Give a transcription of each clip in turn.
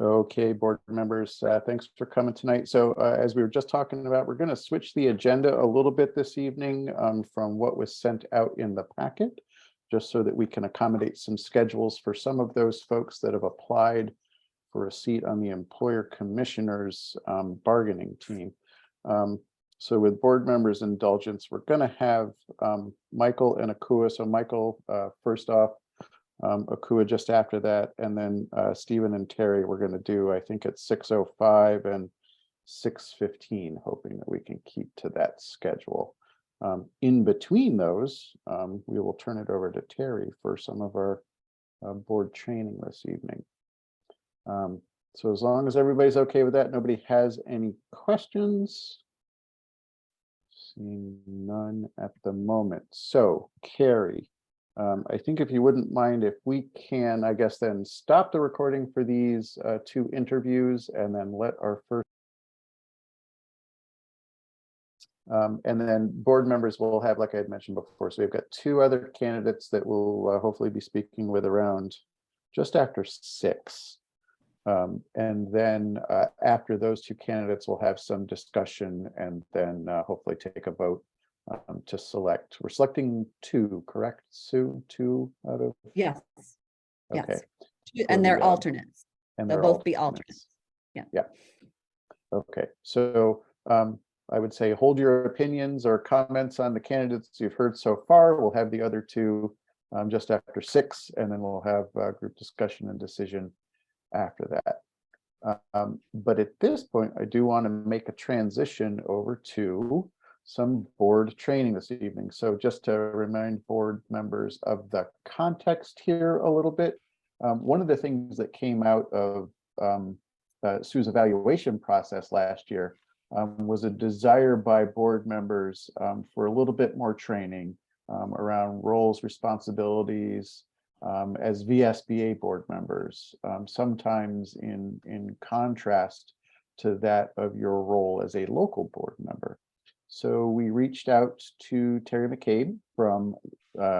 Okay, board members, thanks for coming tonight. So as we were just talking about, we're going to switch the agenda a little bit this evening from what was sent out in the packet, just so that we can accommodate some schedules for some of those folks that have applied for a seat on the employer commissioners bargaining team. So with board members' indulgence, we're going to have Michael and Akua. So Michael, first off, Akua just after that, and then Stephen and Terry we're going to do, I think, at 6:05 and 6:15, hoping that we can keep to that schedule. In between those, we will turn it over to Terry for some of our board training this evening. So as long as everybody's okay with that, nobody has any questions. Seeing none at the moment. So Carrie, I think if you wouldn't mind, if we can, I guess, then stop the recording for these two interviews and then let our first. And then board members will have, like I had mentioned before, so we've got two other candidates that we'll hopefully be speaking with around just after 6. And then after those two candidates, we'll have some discussion and then hopefully take a vote to select. We're selecting 2, correct, Sue? 2 out of? Yes. Okay. Yes. And they're alternates. And they'll both be alternates. Yeah. Yeah. Okay. So I would say hold your opinions or comments on the candidates you've heard so far. We'll have the other 2 just after 6, and then we'll have group discussion and decision after that. But at this point, I do want to make a transition over to some board training this evening. So just to remind board members of the context here a little bit, one of the things that came out of Sue's evaluation process last year was a desire by board members for a little bit more training around roles, responsibilities, as VSBA board members, sometimes in contrast to that of your role as a local board member. So we reached out to Terry McCabe from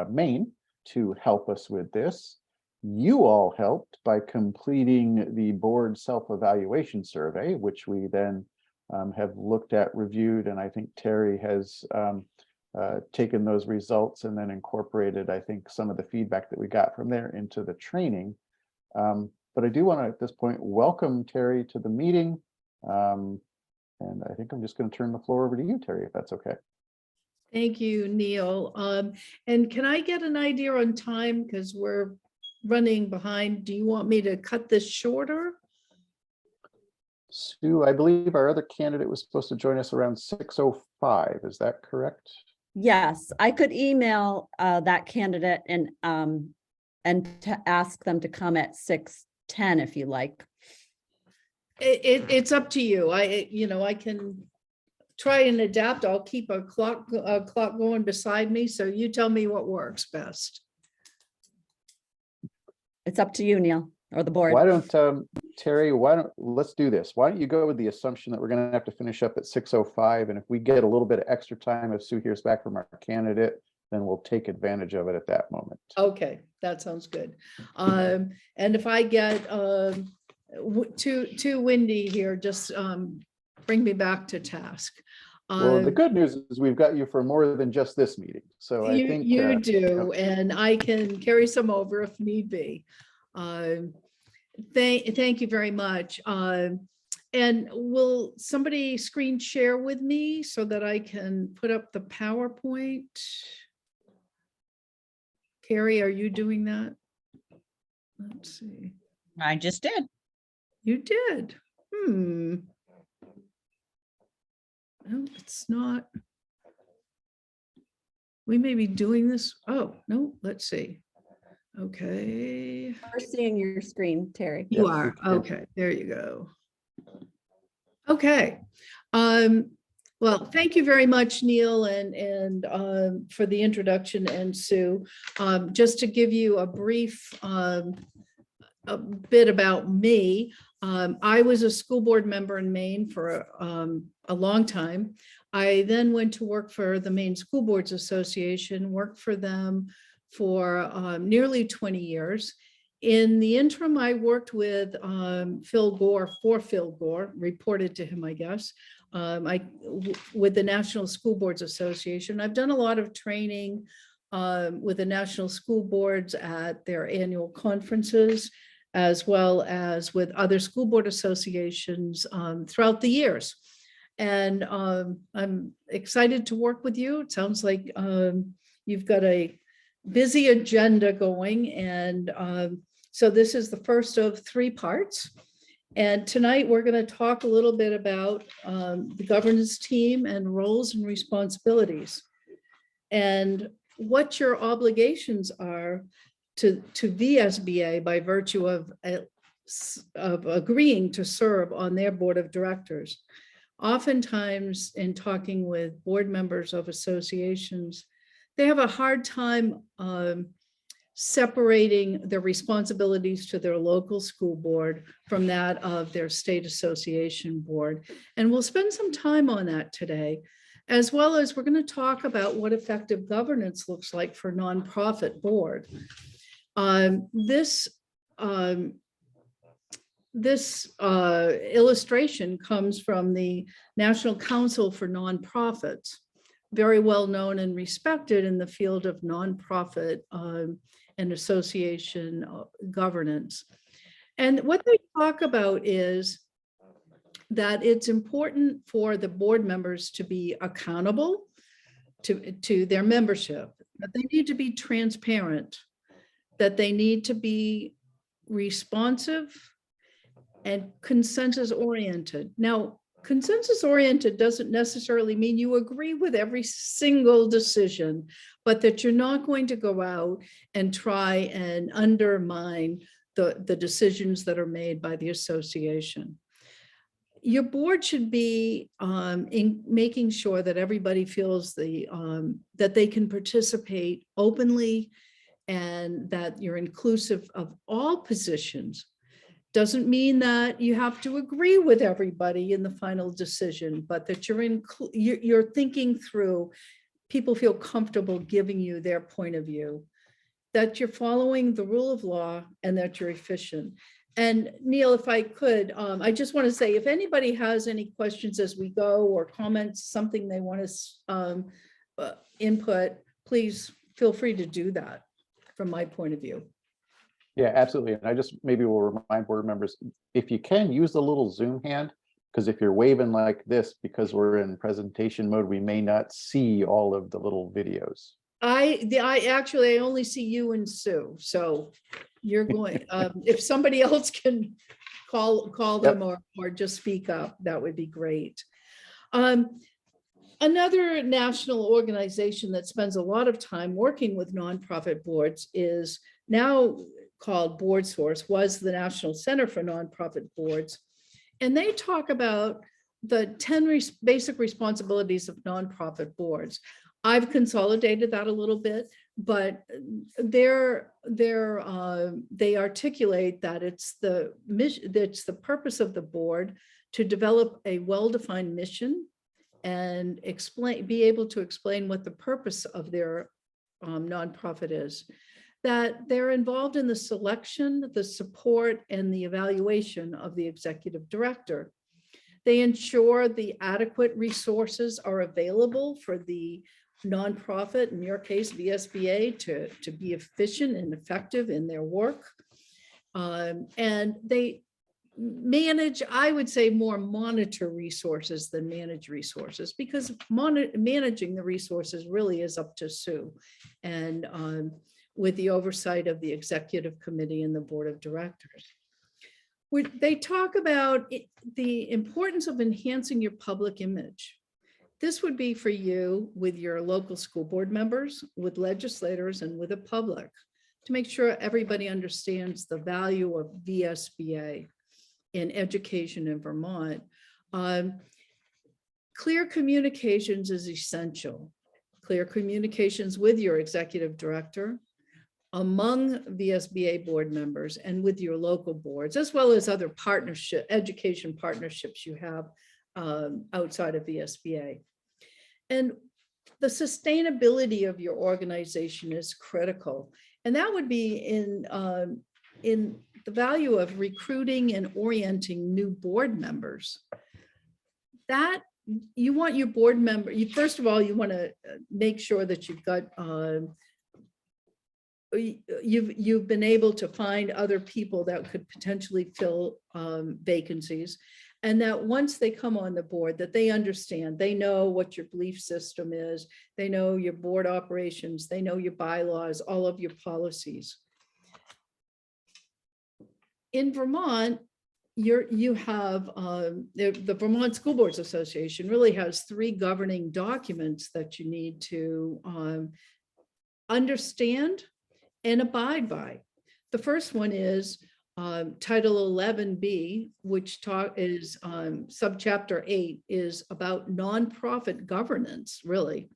Maine to help us with this. You all helped by completing the board self-evaluation survey, which we then have looked at, reviewed, and I think Terry has taken those results and then incorporated, I think, some of the feedback that we got from there into the training. But I do want to, at this point, welcome Terry to the meeting. And I think I'm just going to turn the floor over to you, Terry, if that's okay. Thank you, Neil. And can I get an idea on time? Because we're running behind. Do you want me to cut this shorter? Sue, I believe our other candidate was supposed to join us around 6:05. Is that correct? Yes, I could email that candidate and to ask them to come at 6:10 if you like. It's up to you. I can try and adapt. I'll keep a clock going beside me. So you tell me what works best. It's up to you, Neil, or the board. Why don't, Terry, let's do this. Why don't you go with the assumption that we're going to have to finish up at 6:05, and if we get a little bit of extra time, if Sue hears back from our candidate, then we'll take advantage of it at that moment. Okay, that sounds good. And if I get too windy here, just bring me back to task. Well, the good news is we've got you for more than just this meeting. So I think you do, and I can carry some over if need be. Thank you very much. And will somebody screen share with me so that I can put up the PowerPoint? Carrie, are you doing that? Let's see. I just did. You did. No, it's not. We may be doing this. Oh, no, let's see. Okay. We're seeing your screen, Terry. You are. Okay, there you go. Okay. Well, thank you very much, Neil, and for the introduction, and Sue. Just to give you a brief a bit about me. I was a school board member in Maine for a long time. I then went to work for the Maine School Boards Association, worked for them for nearly 20 years. In the interim, I worked with Phil Gore, reported to him, I guess, with the National School Boards Association. I've done a lot of training with the National School Boards at their annual conferences, as well as with other school board associations throughout the years. And I'm excited to work with you. It sounds like you've got a busy agenda going, and so this is the first of 3 parts. And tonight we're going to talk a little bit about the governance team and roles and responsibilities, and what your obligations are to VSBA by virtue of agreeing to serve on their board of directors. Oftentimes, in talking with board members of associations, they have a hard time separating their responsibilities to their local school board from that of their state association board. And we'll spend some time on that today, as well as we're going to talk about what effective governance looks like for nonprofit board. This illustration comes from the National Council for Nonprofits, very well known and respected in the field of nonprofit and association governance. And what they talk about is that it's important for the board members to be accountable to their membership, that they need to be transparent, that they need to be responsive and consensus oriented. Now, consensus oriented doesn't necessarily mean you agree with every single decision, but that you're not going to go out and try and undermine the decisions that are made by the association. Your board should be in making sure that everybody feels that they can participate openly and that you're inclusive of all positions. Doesn't mean that you have to agree with everybody in the final decision, but that you're thinking through, people feel comfortable giving you their point of view, that you're following the rule of law, and that you're efficient. And Neil, if I could, I just want to say, if anybody has any questions as we go or comments, something they want to input, please feel free to do that from my point of view. Yeah, absolutely. And I just maybe will remind board members, if you can, use the little Zoom hand, because if you're waving like this, because we're in presentation mode, we may not see all of the little videos. I only see you and Sue, so you're going, if somebody else can call them or just speak up, that would be great. Another national organization that spends a lot of time working with nonprofit boards is now called BoardSource, was the National Center for Nonprofit Boards. And they talk about the 10 basic responsibilities of nonprofit boards. I've consolidated that a little bit, but they articulate that it's the mission, that's the purpose of the board to develop a well-defined mission and be able to explain what the purpose of their nonprofit is. That they're involved in the selection, the support, and the evaluation of the executive director. They ensure the adequate resources are available for the nonprofit, in your case, VSBA, to be efficient and effective in their work. And they manage, I would say, more monitor resources than manage resources, because managing the resources really is up to Sue, and with the oversight of the executive committee and the board of directors. They talk about the importance of enhancing your public image. This would be for you with your local school board members, with legislators, and with the public, to make sure everybody understands the value of VSBA in education in Vermont. Clear communications is essential. Clear communications with your executive director, among VSBA board members, and with your local boards, as well as other education partnerships you have outside of VSBA. And the sustainability of your organization is critical. And that would be in the value of recruiting and orienting new board members, that you want your board member, first of all, you want to make sure that you've got, you've been able to find other people that could potentially fill vacancies. And that once they come on the board, that they understand, they know what your belief system is, they know your board operations, they know your bylaws, all of your policies. In Vermont, you have the Vermont School Boards Association really has 3 governing documents that you need to understand and abide by. The first one is Title 11B, which is subchapter 8 is about nonprofit governance, really.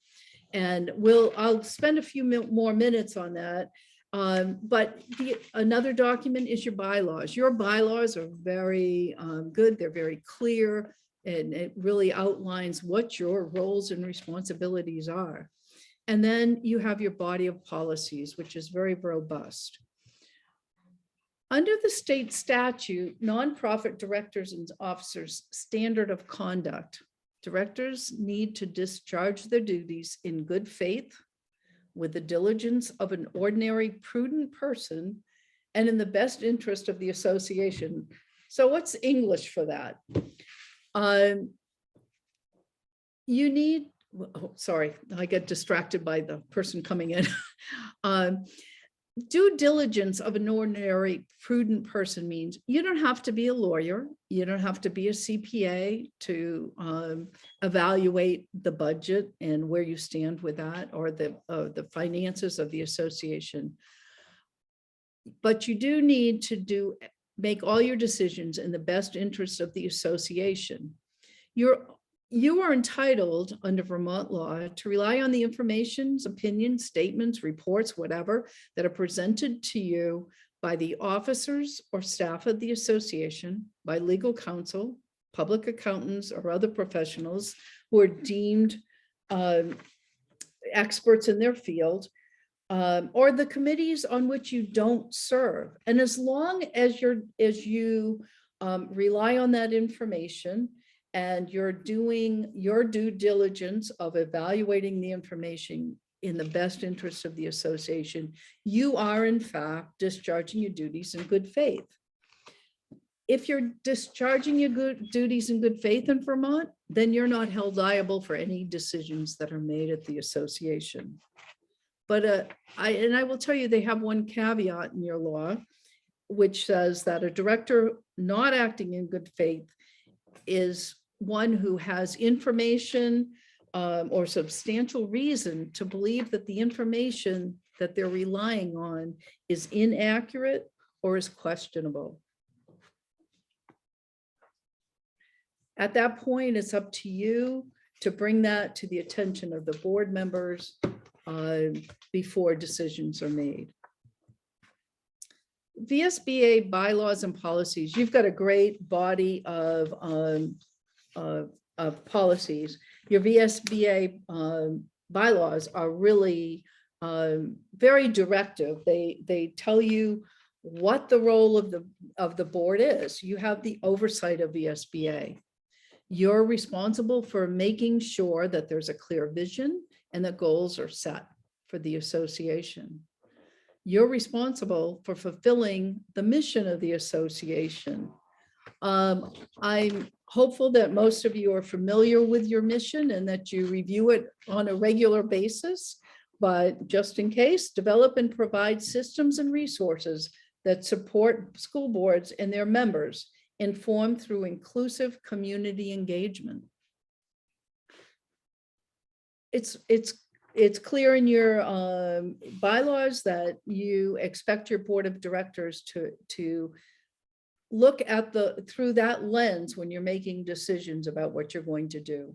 And I'll spend a few more minutes on that. But another document is your bylaws. Your bylaws are very good. They're very clear, and it really outlines what your roles and responsibilities are. And then you have your body of policies, which is very robust. Under the state statute, nonprofit directors and officers standard of conduct, directors need to discharge their duties in good faith, with the diligence of an ordinary prudent person, and in the best interest of the association. So what's English for that? You need, oh, sorry, I get distracted by the person coming in. Due diligence of an ordinary prudent person means you don't have to be a lawyer. You don't have to be a CPA to evaluate the budget and where you stand with that, or the finances of the association. But you do need to make all your decisions in the best interest of the association. You are entitled under Vermont law to rely on the information, opinions, statements, reports, whatever, that are presented to you by the officers or staff of the association, by legal counsel, public accountants, or other professionals who are deemed experts in their field, or the committees on which you don't serve. And as long as you rely on that information, and you're doing your due diligence of evaluating the information in the best interest of the association, you are in fact discharging your duties in good faith. If you're discharging your duties in good faith in Vermont, then you're not held liable for any decisions that are made at the association. But I will tell you, they have one caveat in your law, which says that a director not acting in good faith is one who has information or substantial reason to believe that the information that they're relying on is inaccurate or is questionable. At that point, it's up to you to bring that to the attention of the board members before decisions are made. VSBA bylaws and policies, you've got a great body of policies. Your VSBA bylaws are really very directive. They tell you what the role of the board is. You have the oversight of VSBA. You're responsible for making sure that there's a clear vision and that goals are set for the association. You're responsible for fulfilling the mission of the association. I'm hopeful that most of you are familiar with your mission and that you review it on a regular basis, but just in case, develop and provide systems and resources that support school boards and their members, informed through inclusive community engagement. It's clear in your bylaws that you expect your board of directors to look at through that lens when you're making decisions about what you're going to do.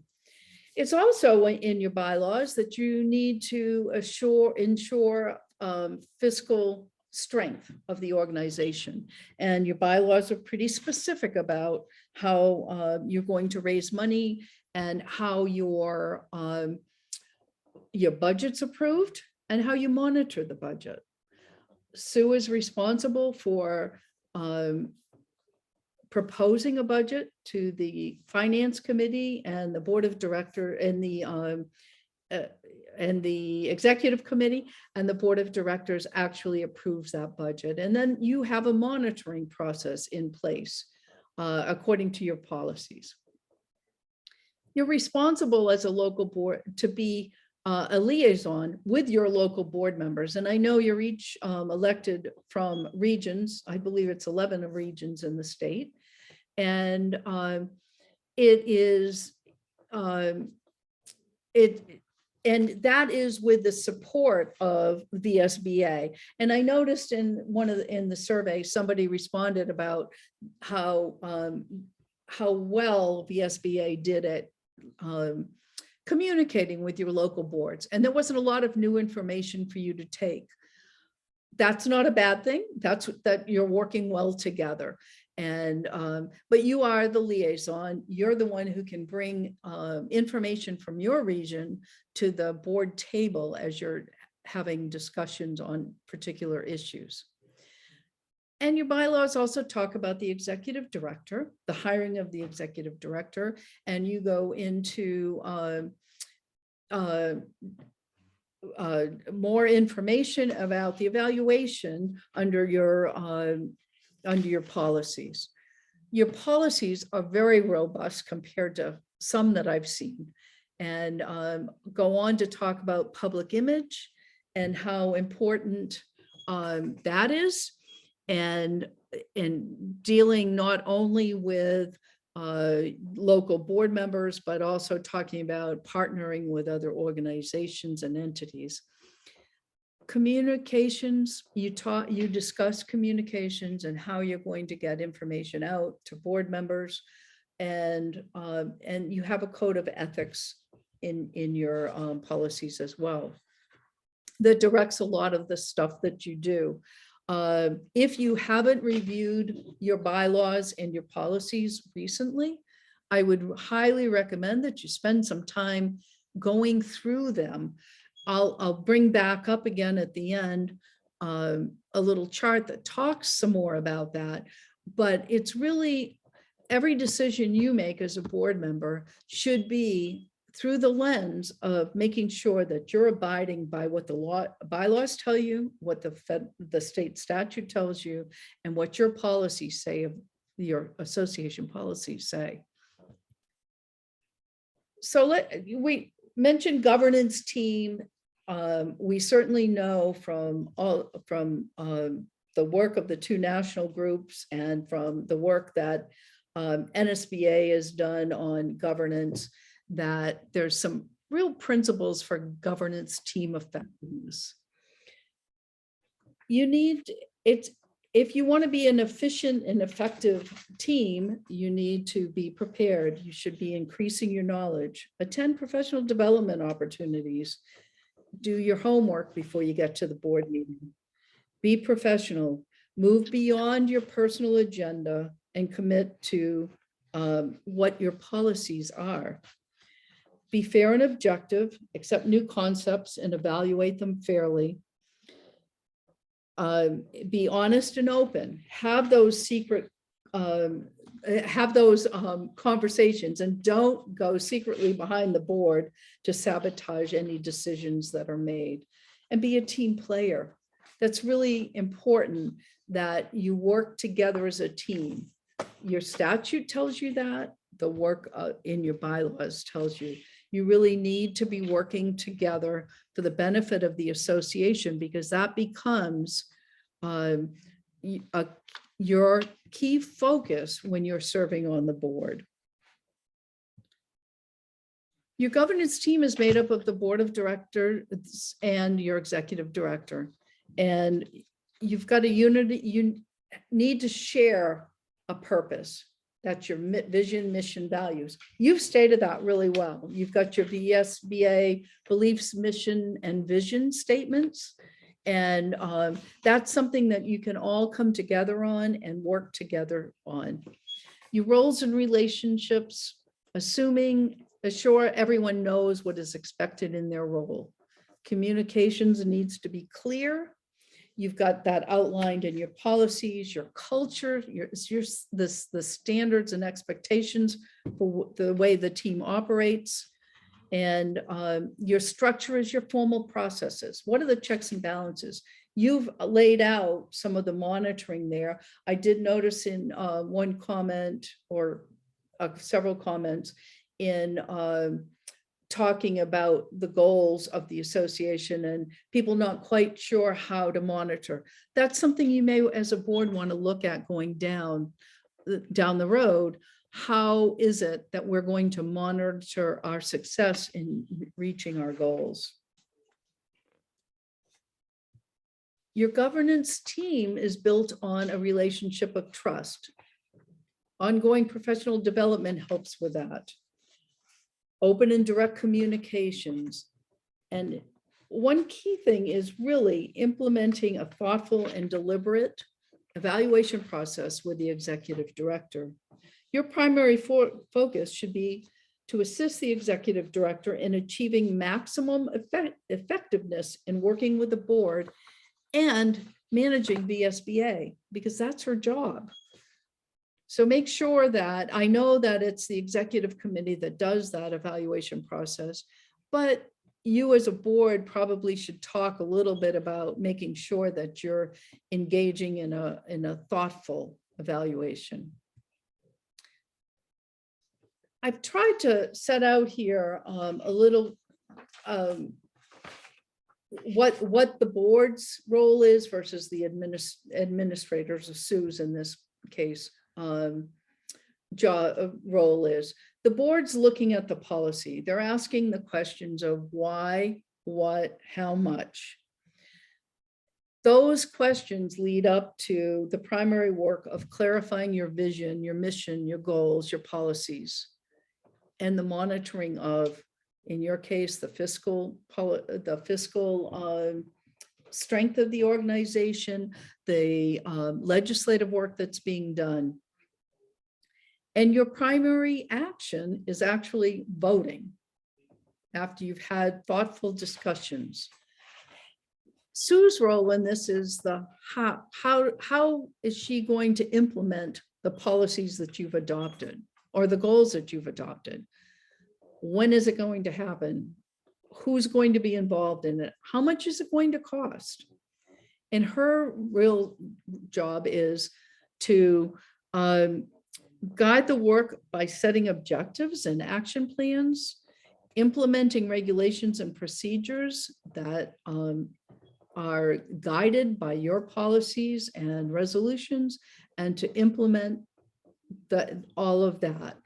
It's also in your bylaws that you need to ensure fiscal strength of the organization. And your bylaws are pretty specific about how you're going to raise money and how your budget's approved and how you monitor the budget. Sue is responsible for proposing a budget to the finance committee and the board of director and the executive committee, and the board of directors actually approves that budget. And then you have a monitoring process in place according to your policies. You're responsible as a local board to be a liaison with your local board members. And I know you're each elected from regions. I believe it's 11 regions in the state. And it is, and that is with the support of VSBA. And I noticed in the survey, somebody responded about how well VSBA did it communicating with your local boards. And there wasn't a lot of new information for you to take. That's not a bad thing. That's that you're working well together. And but you are the liaison. You're the one who can bring information from your region to the board table as you're having discussions on particular issues. And your bylaws also talk about the executive director, the hiring of the executive director, and you go into more information about the evaluation under your policies. Your policies are very robust compared to some that I've seen, and go on to talk about public image and how important that is, and dealing not only with local board members, but also talking about partnering with other organizations and entities. Communications, you discuss communications and how you're going to get information out to board members, and you have a code of ethics in your policies as well that directs a lot of the stuff that you do. If you haven't reviewed your bylaws and your policies recently, I would highly recommend that you spend some time going through them. I'll bring back up again at the end a little chart that talks some more about that, but it's really every decision you make as a board member should be through the lens of making sure that you're abiding by what the bylaws tell you, what the state statute tells you, and what your policies say, of your association policies say. So we mentioned governance team. We certainly know from the work of the two national groups and from the work that NSBA has done on governance that there's some real principles for governance team effectiveness. If you want to be an efficient and effective team, you need to be prepared. You should be increasing your knowledge, attend professional development opportunities, do your homework before you get to the board meeting, be professional, move beyond your personal agenda and commit to what your policies are. Be fair and objective, accept new concepts and evaluate them fairly. Be honest and open, have those conversations, and don't go secretly behind the board to sabotage any decisions that are made. And be a team player. That's really important, that you work together as a team. Your statute tells you that, the work in your bylaws tells you. You really need to be working together for the benefit of the association, because that becomes your key focus when you're serving on the board. Your governance team is made up of the board of directors and your executive director. And you've got a unity, you need to share a purpose. That's your vision, mission, values. You've stated that really well. You've got your VSBA beliefs, mission, and vision statements. And that's something that you can all come together on and work together on. Your roles and relationships, assure everyone knows what is expected in their role. Communications needs to be clear. You've got that outlined in your policies, your culture, the standards and expectations for the way the team operates. And your structure is your formal processes. What are the checks and balances? You've laid out some of the monitoring there. I did notice in one comment or several comments in talking about the goals of the association and people not quite sure how to monitor. That's something you may, as a board, want to look at going down the road. How is it that we're going to monitor our success in reaching our goals? Your governance team is built on a relationship of trust. Ongoing professional development helps with that. Open and direct communications. And one key thing is really implementing a thoughtful and deliberate evaluation process with the executive director. Your primary focus should be to assist the executive director in achieving maximum effectiveness in working with the board and managing VSBA, because that's her job. So make sure that, I know that it's the executive committee that does that evaluation process, but you as a board probably should talk a little bit about making sure that you're engaging in a thoughtful evaluation. I've tried to set out here a little what the board's role is versus the administrators of Sue's in this case role is. The board's looking at the policy. They're asking the questions of why, what, how much. Those questions lead up to the primary work of clarifying your vision, your mission, your goals, your policies, and the monitoring of, in your case, the fiscal strength of the organization, the legislative work that's being done. And your primary action is actually voting after you've had thoughtful discussions. Sue's role in this is the how is she going to implement the policies that you've adopted or the goals that you've adopted? When is it going to happen? Who's going to be involved in it? How much is it going to cost? And her real job is to guide the work by setting objectives and action plans, implementing regulations and procedures that are guided by your policies and resolutions, and to implement all of that.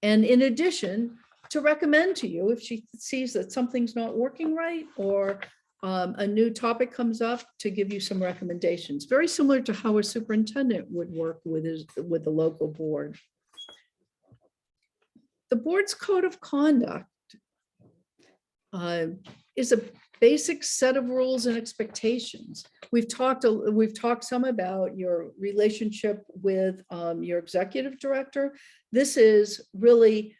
And in addition, to recommend to you if she sees that something's not working right or a new topic comes up, to give you some recommendations, very similar to how a superintendent would work with the local board. The board's code of conduct is a basic set of rules and expectations. We've talked some about your relationship with your executive director. This is really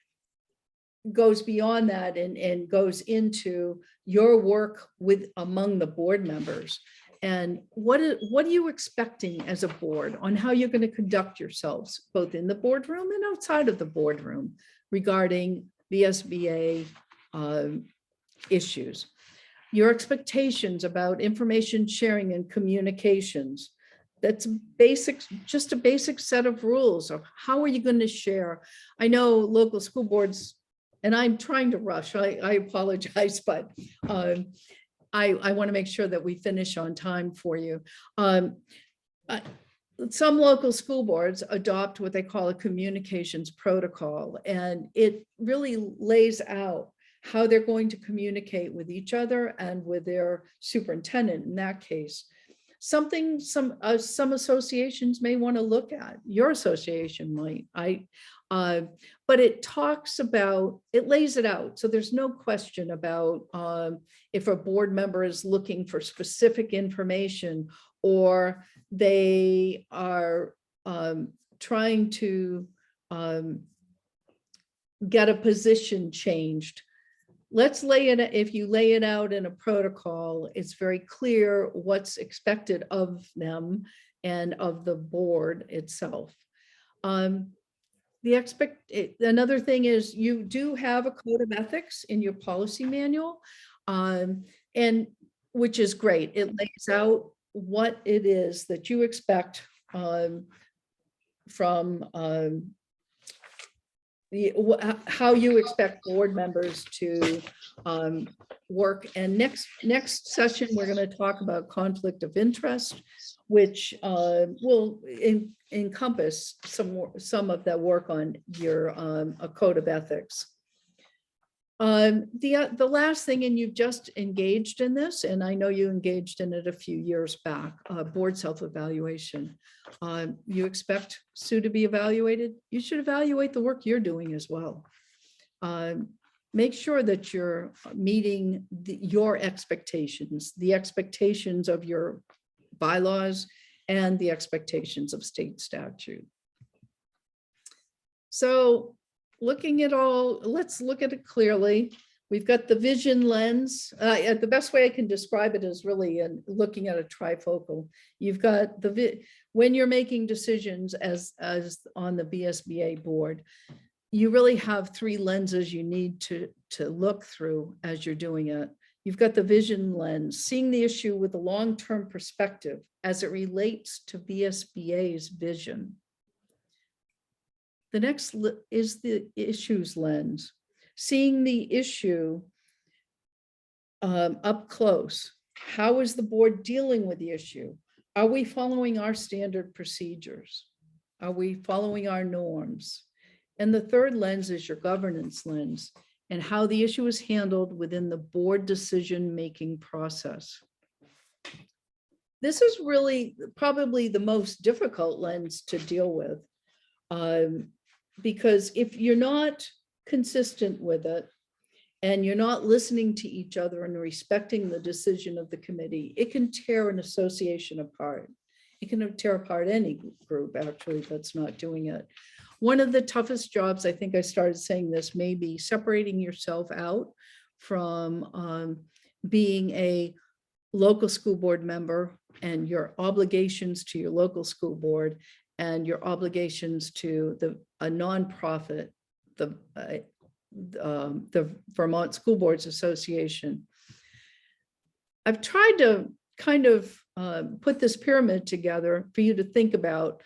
goes beyond that and goes into your work with among the board members. And what are you expecting as a board on how you're going to conduct yourselves, both in the boardroom and outside of the boardroom, regarding VSBA issues? Your expectations about information sharing and communications. That's basic, just a basic set of rules of how are you going to share. I know local school boards, and I'm trying to rush, I apologize, but I want to make sure that we finish on time for you. Some local school boards adopt what they call a communications protocol, and it really lays out how they're going to communicate with each other and with their superintendent in that case. Something some associations may want to look at, your association might, but it talks about, it lays it out. So there's no question about if a board member is looking for specific information or they are trying to get a position changed. let's lay it, if you lay it out in a protocol, it's very clear what's expected of them and of the board itself. Another thing is you do have a code of ethics in your policy manual, and which is great. It lays out what it is that you expect from how you expect board members to work. And next session, we're going to talk about conflict of interest, which will encompass some of that work on your a code of ethics. The last thing, and you've just engaged in this, and I know you engaged in it a few years back, board self-evaluation. You expect Sue to be evaluated. You should evaluate the work you're doing as well. Make sure that you're meeting your expectations, the expectations of your bylaws and the expectations of state statute. So looking at all, let's look at it clearly. We've got the vision lens. The best way I can describe it is really looking at a trifocal. You've got when you're making decisions as on the VSBA board, you really have three lenses you need to look through as you're doing it. You've got the vision lens, seeing the issue with a long-term perspective as it relates to VSBA's vision. The next is the issues lens, seeing the issue up close. How is the board dealing with the issue? Are we following our standard procedures? Are we following our norms? And the third lens is your governance lens and how the issue is handled within the board decision-making process. This is really probably the most difficult lens to deal with. Because if you're not consistent with it and you're not listening to each other and respecting the decision of the committee, it can tear an association apart. It can tear apart any group actually that's not doing it. One of the toughest jobs, I think I started saying this, may be separating yourself out from being a local school board member and your obligations to your local school board and your obligations to a nonprofit, the Vermont School Boards Association. I've tried to kind of put this pyramid together for you to think about.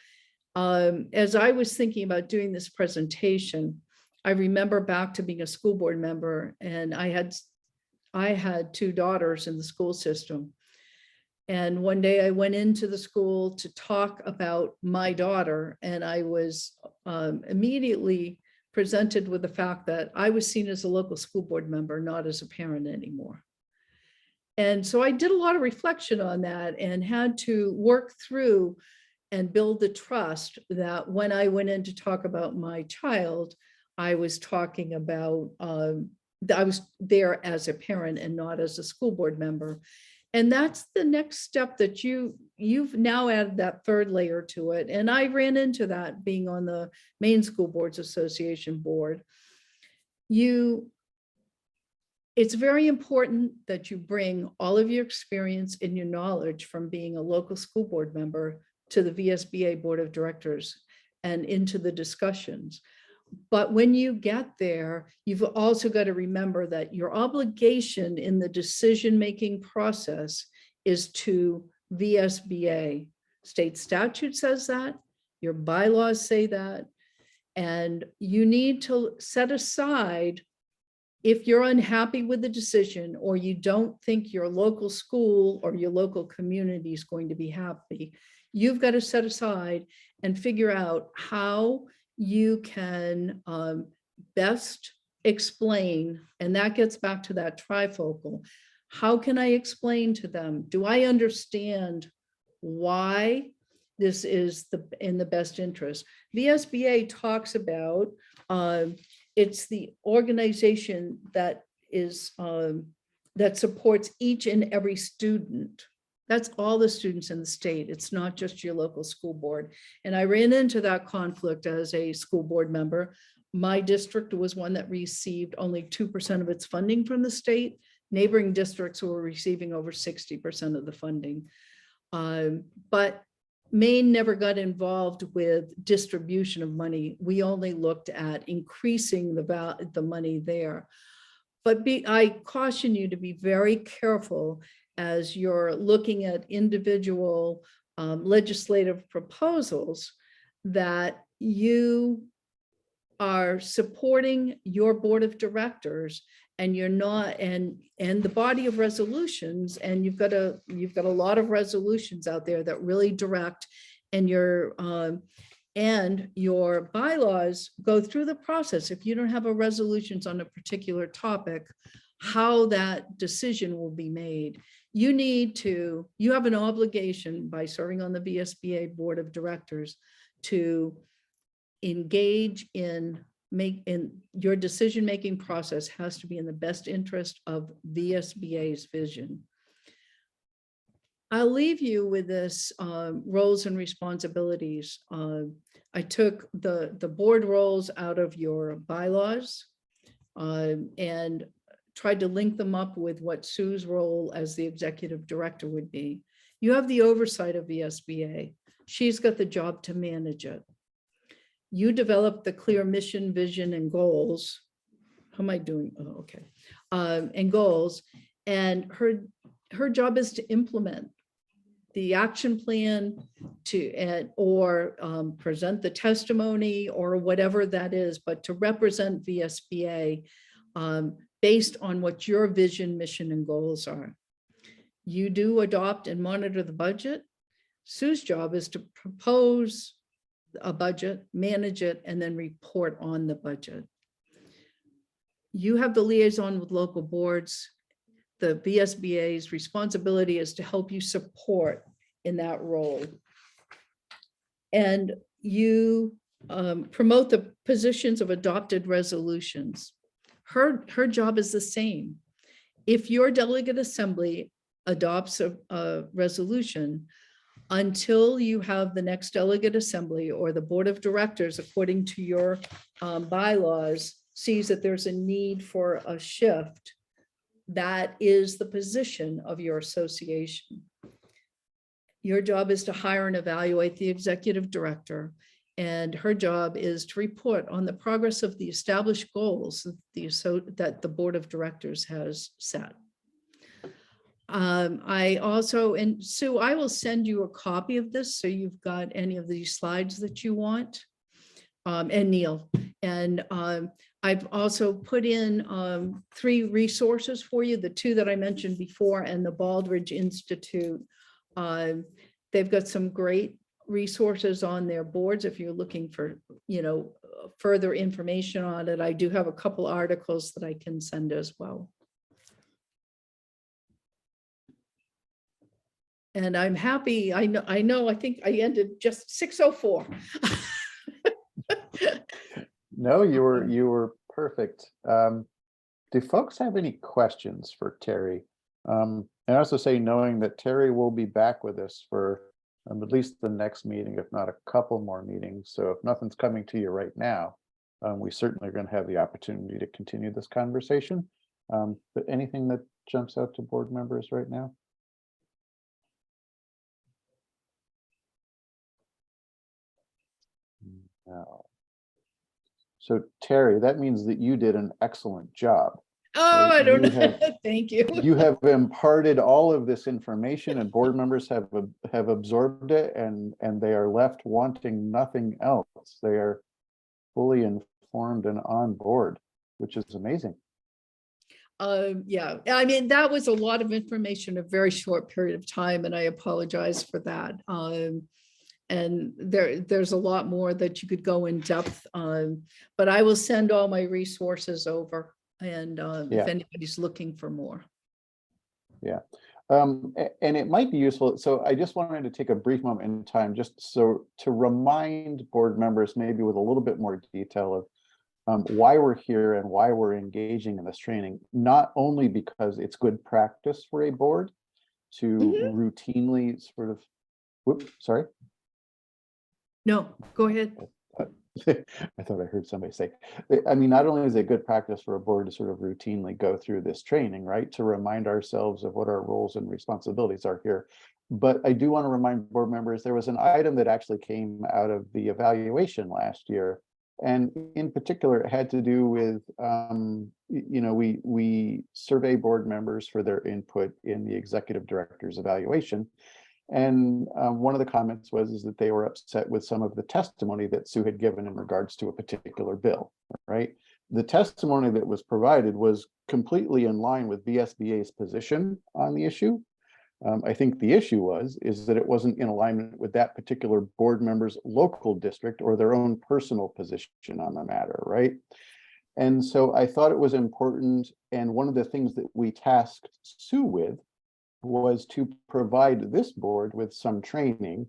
As I was thinking about doing this presentation, I remember back to being a school board member, and I had two daughters in the school system. And one day I went into the school to talk about my daughter, and I was immediately presented with the fact that I was seen as a local school board member, not as a parent anymore. And so I did a lot of reflection on that and had to work through and build the trust that when I went in to talk about my child, I was talking about, I was there as a parent and not as a school board member. And that's the next step that you've now added that third layer to it. And I ran into that being on the Maine School Boards Association board. It's very important that you bring all of your experience and your knowledge from being a local school board member to the VSBA Board of Directors and into the discussions. But when you get there, you've also got to remember that your obligation in the decision-making process is to VSBA. State statute says that, your bylaws say that, and you need to set aside, if you're unhappy with the decision or you don't think your local school or your local community is going to be happy, you've got to set aside and figure out how you can best explain, and that gets back to that trifocal. How can I explain to them? Do I understand why this is in the best interest? VSBA talks about it's the organization that is that supports each and every student. That's all the students in the state. It's not just your local school board. And I ran into that conflict as a school board member. My district was one that received only 2% of its funding from the state. Neighboring districts were receiving over 60% of the funding. But Maine never got involved with distribution of money. We only looked at increasing the money there. But I caution you to be very careful as you're looking at individual legislative proposals, that you are supporting your board of directors and you're not, and the body of resolutions, and you've got a lot of resolutions out there that really direct, and your bylaws go through the process. If you don't have a resolutions on a particular topic, how that decision will be made. You have an obligation by serving on the VSBA board of directors to engage in your decision-making process has to be in the best interest of VSBA's vision. I'll leave you with this roles and responsibilities. I took the board roles out of your bylaws and tried to link them up with what Sue's role as the executive director would be. You have the oversight of VSBA. She's got the job to manage it. You develop the clear mission, vision, and goals. How am I doing? Oh, okay. And goals. And her job is to implement the action plan or present the testimony or whatever that is, but to represent VSBA based on what your vision, mission, and goals are. You do adopt and monitor the budget. Sue's job is to propose a budget, manage it, and then report on the budget. You have the liaison with local boards. The VSBA's responsibility is to help you support in that role. And you promote the positions of adopted resolutions. Her job is the same. If your delegate assembly adopts a resolution, until you have the next delegate assembly or the board of directors, according to your bylaws, sees that there's a need for a shift, that is the position of your association. Your job is to hire and evaluate the executive director, and her job is to report on the progress of the established goals that the board of directors has set. I also, and Sue, I will send you a copy of this so you've got any of these slides that you want, and Neil. And I've also put in 3 resources for you, the 2 that I mentioned before and the Baldrige Institute. They've got some great resources on their boards if you're looking for, further information on it. I do have a couple articles that I can send as well. And I'm happy. I think I ended just 6:04. No, you were perfect. Do folks have any questions for Terry? And I also say, knowing that Terry will be back with us for at least the next meeting, if not a couple more meetings. So if nothing's coming to you right now, we certainly are going to have the opportunity to continue this conversation. But anything that jumps out to board members right now? No. So Terry, that means that you did an excellent job. Oh, I don't You know. have- Thank you. You have imparted all of this information, and board members have absorbed it, and they are left wanting nothing else. They are fully informed and on board, which is amazing. Yeah, I mean, that was a lot of information in a very short period of time, and I apologize for that. And there's a lot more that you could go in depth on, but I will send all my resources over, and Yeah. if anybody's looking for more. Yeah. And it might be useful. So I just wanted to take a brief moment in time just so to remind board members, maybe with a little bit more detail of why we're here and why we're engaging in this training, not only because it's good practice for a board to routinely sort of, whoops, sorry. No, go ahead. I thought I heard somebody say, I mean, not only is it good practice for a board to sort of routinely go through this training, right? To remind ourselves of what our roles and responsibilities are here. But I do want to remind board members, there was an item that actually came out of the evaluation last year. And in particular, it had to do with, we survey board members for their input in the executive director's evaluation. And one of the comments is that they were upset with some of the testimony that Sue had given in regards to a particular bill, right? The testimony that was provided was completely in line with VSBA's position on the issue. I think the issue is that it wasn't in alignment with that particular board member's local district or their own personal position on the matter, right? And so I thought it was important, and one of the things that we tasked Sue with was to provide this board with some training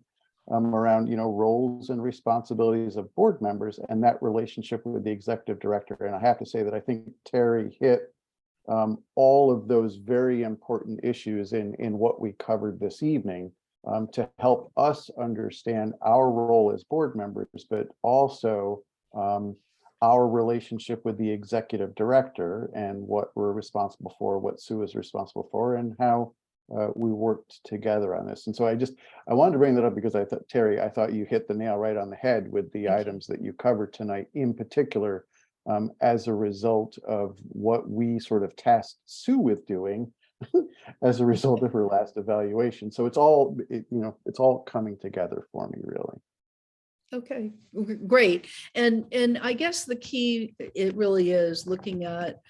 around, roles and responsibilities of board members and that relationship with the executive director. And I have to say that I think Terry hit all of those very important issues in what we covered this evening to help us understand our role as board members, but also our relationship with the executive director and what we're responsible for, what Sue is responsible for, and how we worked together on this. And so I wanted to bring that up because I thought, Terry, I thought you hit the nail right on the head with the items that you covered tonight, in particular, as a result of what we sort of tasked Sue with doing as a result of her last evaluation. So it's all coming together for me, really. Okay, great. And I guess the key, it really is looking at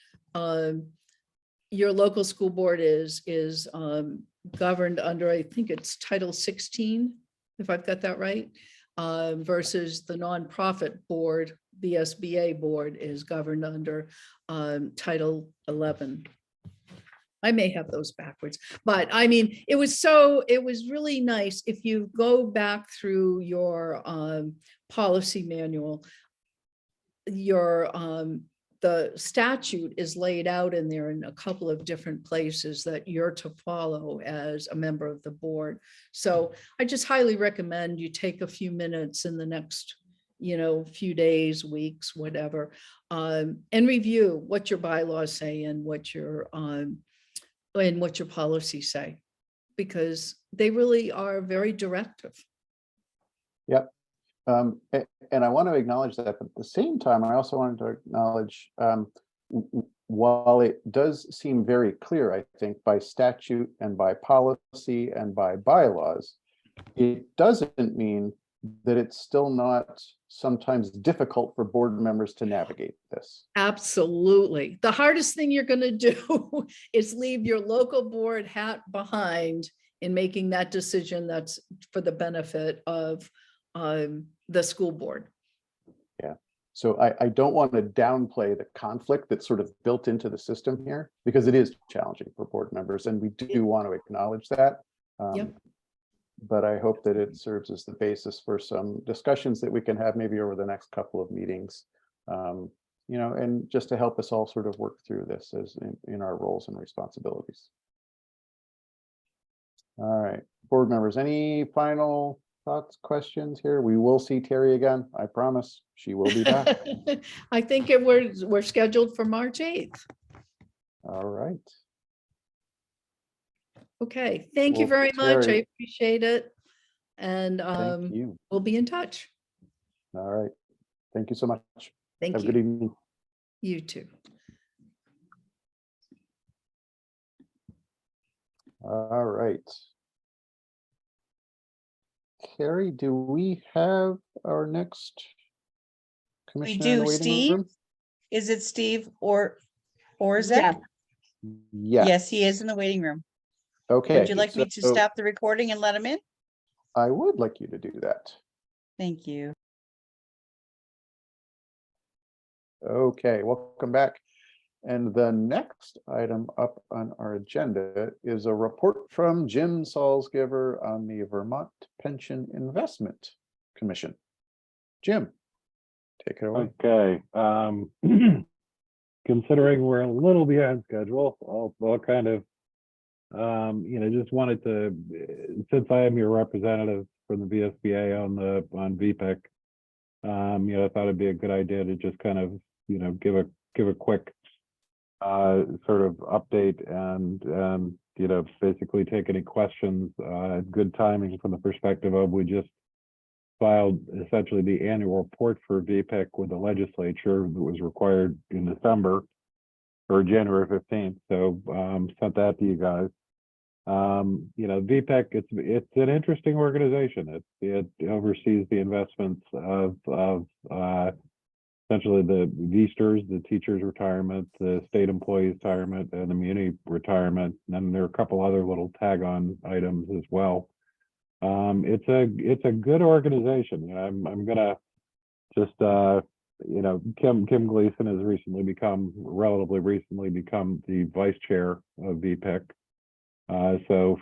your local school board is governed under, I think it's Title 16, if I've got that right, versus the nonprofit board, VSBA board is governed under Title 11. I may have those backwards, but I mean, it was really nice. If you go back through your policy manual, the statute is laid out in there in a couple of different places that you're to follow as a member of the board. So I just highly recommend you take a few minutes in the next, few days, weeks, whatever, and review what your bylaws say and what your policies say, because they really are very directive. Yep. And I want to acknowledge that, but at the same time, I also wanted to acknowledge, while it does seem very clear, I think, by statute and by policy and by bylaws, it doesn't mean that it's still not sometimes difficult for board members to navigate this. Absolutely. The hardest thing you're going to do is leave your local board hat behind in making that decision that's for the benefit of the school board. Yeah. So I don't want to downplay the conflict that's sort of built into the system here, because it is challenging for board members, and we do want to acknowledge that. Yep. But I hope that it serves as the basis for some discussions that we can have maybe over the next couple of meetings, and just to help us all sort of work through this as in our roles and responsibilities. All right, board members, any final thoughts, questions here? We will see Terry again. I promise she will be back. I think we're scheduled for March 8th. All right. Okay, thank you Well, very much. I Terry, appreciate it. And thank you. we'll be in touch. All right. Thank you so much. Thank Have a you. good evening. You too. All right. Carrie, do we have our next We commissioner in do, the waiting Steve. room? Is it Steve or is it? Yeah. Yes, he is in the waiting room. Okay. Would you like me to so stop the recording and let him in? I would like you to do that. Thank you. Okay, welcome back. And the next item up on our agenda is a report from Jim Salzgiver on the Vermont Pension Investment Commission. Jim, take it away. Okay. Considering we're a little behind schedule, I'll kind of, just wanted to, since I am your representative from the VSBA on VPEC, I thought it'd be a good idea to just kind of, give a quick sort of update and basically take any questions. Good timing from the perspective of we just filed essentially the annual report for VPIC with the legislature that was required in December or January 15th. So sent that to you guys. VPIC, it's an interesting organization. It oversees the investments of essentially the VSTers, the teachers' retirement, the state employees' retirement, and the muni retirement. And then there are a couple other little tag-on items as well. It's a good organization. I'm gonna just Kim Gleason has relatively recently become the vice chair of VPIC. So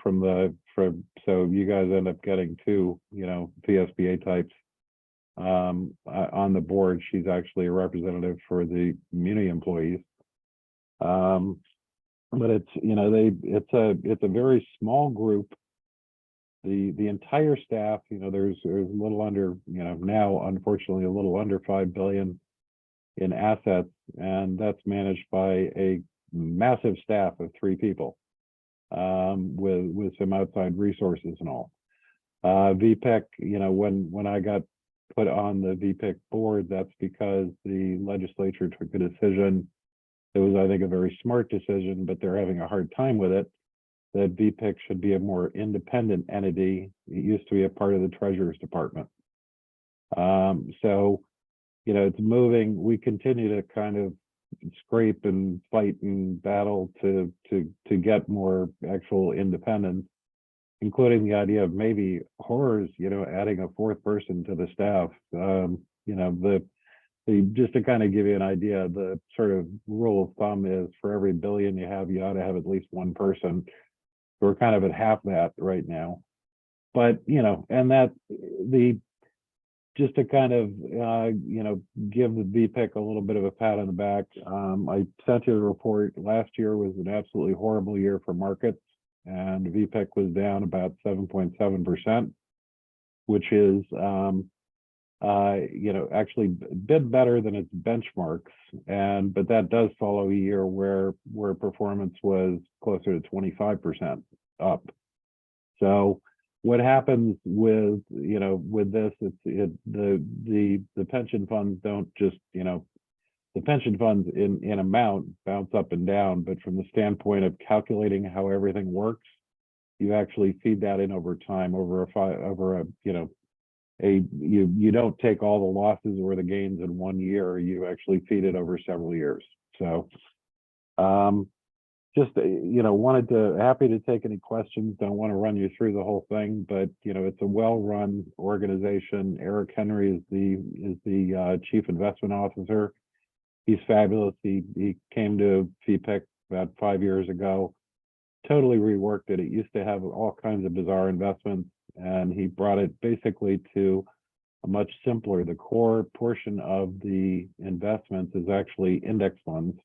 so you guys end up getting two, VSBA types on the board. She's actually a representative for the muni employees. But it's a very small group. The entire staff, there's a little under, now unfortunately a little under 5 billion in assets, and that's managed by a massive staff of 3 people with some outside resources and all. VPIC, when I got put on the VPIC board, that's because the legislature took a decision. It was, I think, a very smart decision, but they're having a hard time with it, that VPIC should be a more independent entity. It used to be a part of the Treasurer's Department. So, it's moving. We continue to kind of scrape and fight and battle to get more actual independence, including the idea of maybe horrors, adding a 4th person to the staff. Just to kind of give you an idea, the sort of rule of thumb is for every billion you ought to have at least 1 person. We're kind of at half that right now. But, and that just to kind of, give the VPIC a little bit of a pat on the back. I sent you the report. Last year was an absolutely horrible year for markets, and VPIC was down about 7.7%, which is, actually a bit better than its benchmarks. But that does follow a year where performance was closer to 25% up. So what happens with this, the pension funds don't just, the pension funds in amount bounce up and down, but from the standpoint of calculating how everything works, you actually feed that in over time, you don't take all the losses or the gains in 1 year, you actually feed it over several years. So just happy to take any questions. Don't want to run you through the whole thing, but it's a well-run organization. Eric Henry is the chief investment officer. He's fabulous. He came to VPIC about 5 years ago, totally reworked it. It used to have all kinds of bizarre investments, and he brought it basically to a much simpler. The core portion of the investments is actually index funds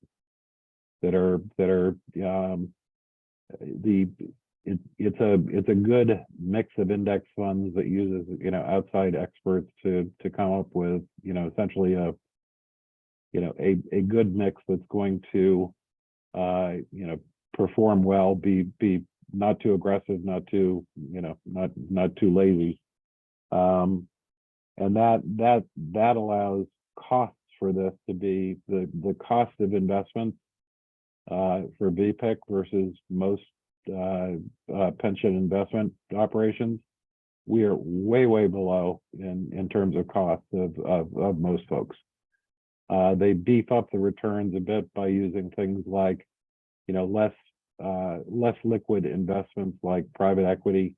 that are it's a good mix of index funds that uses outside experts to come up with essentially a good mix that's going to perform well, be not too aggressive, not too not too lazy, and that allows costs for this to be the cost of investments for VPIC versus most pension investment operations. We are way below in terms of cost of most folks. They beef up the returns a bit by using things like less liquid investments like private equity.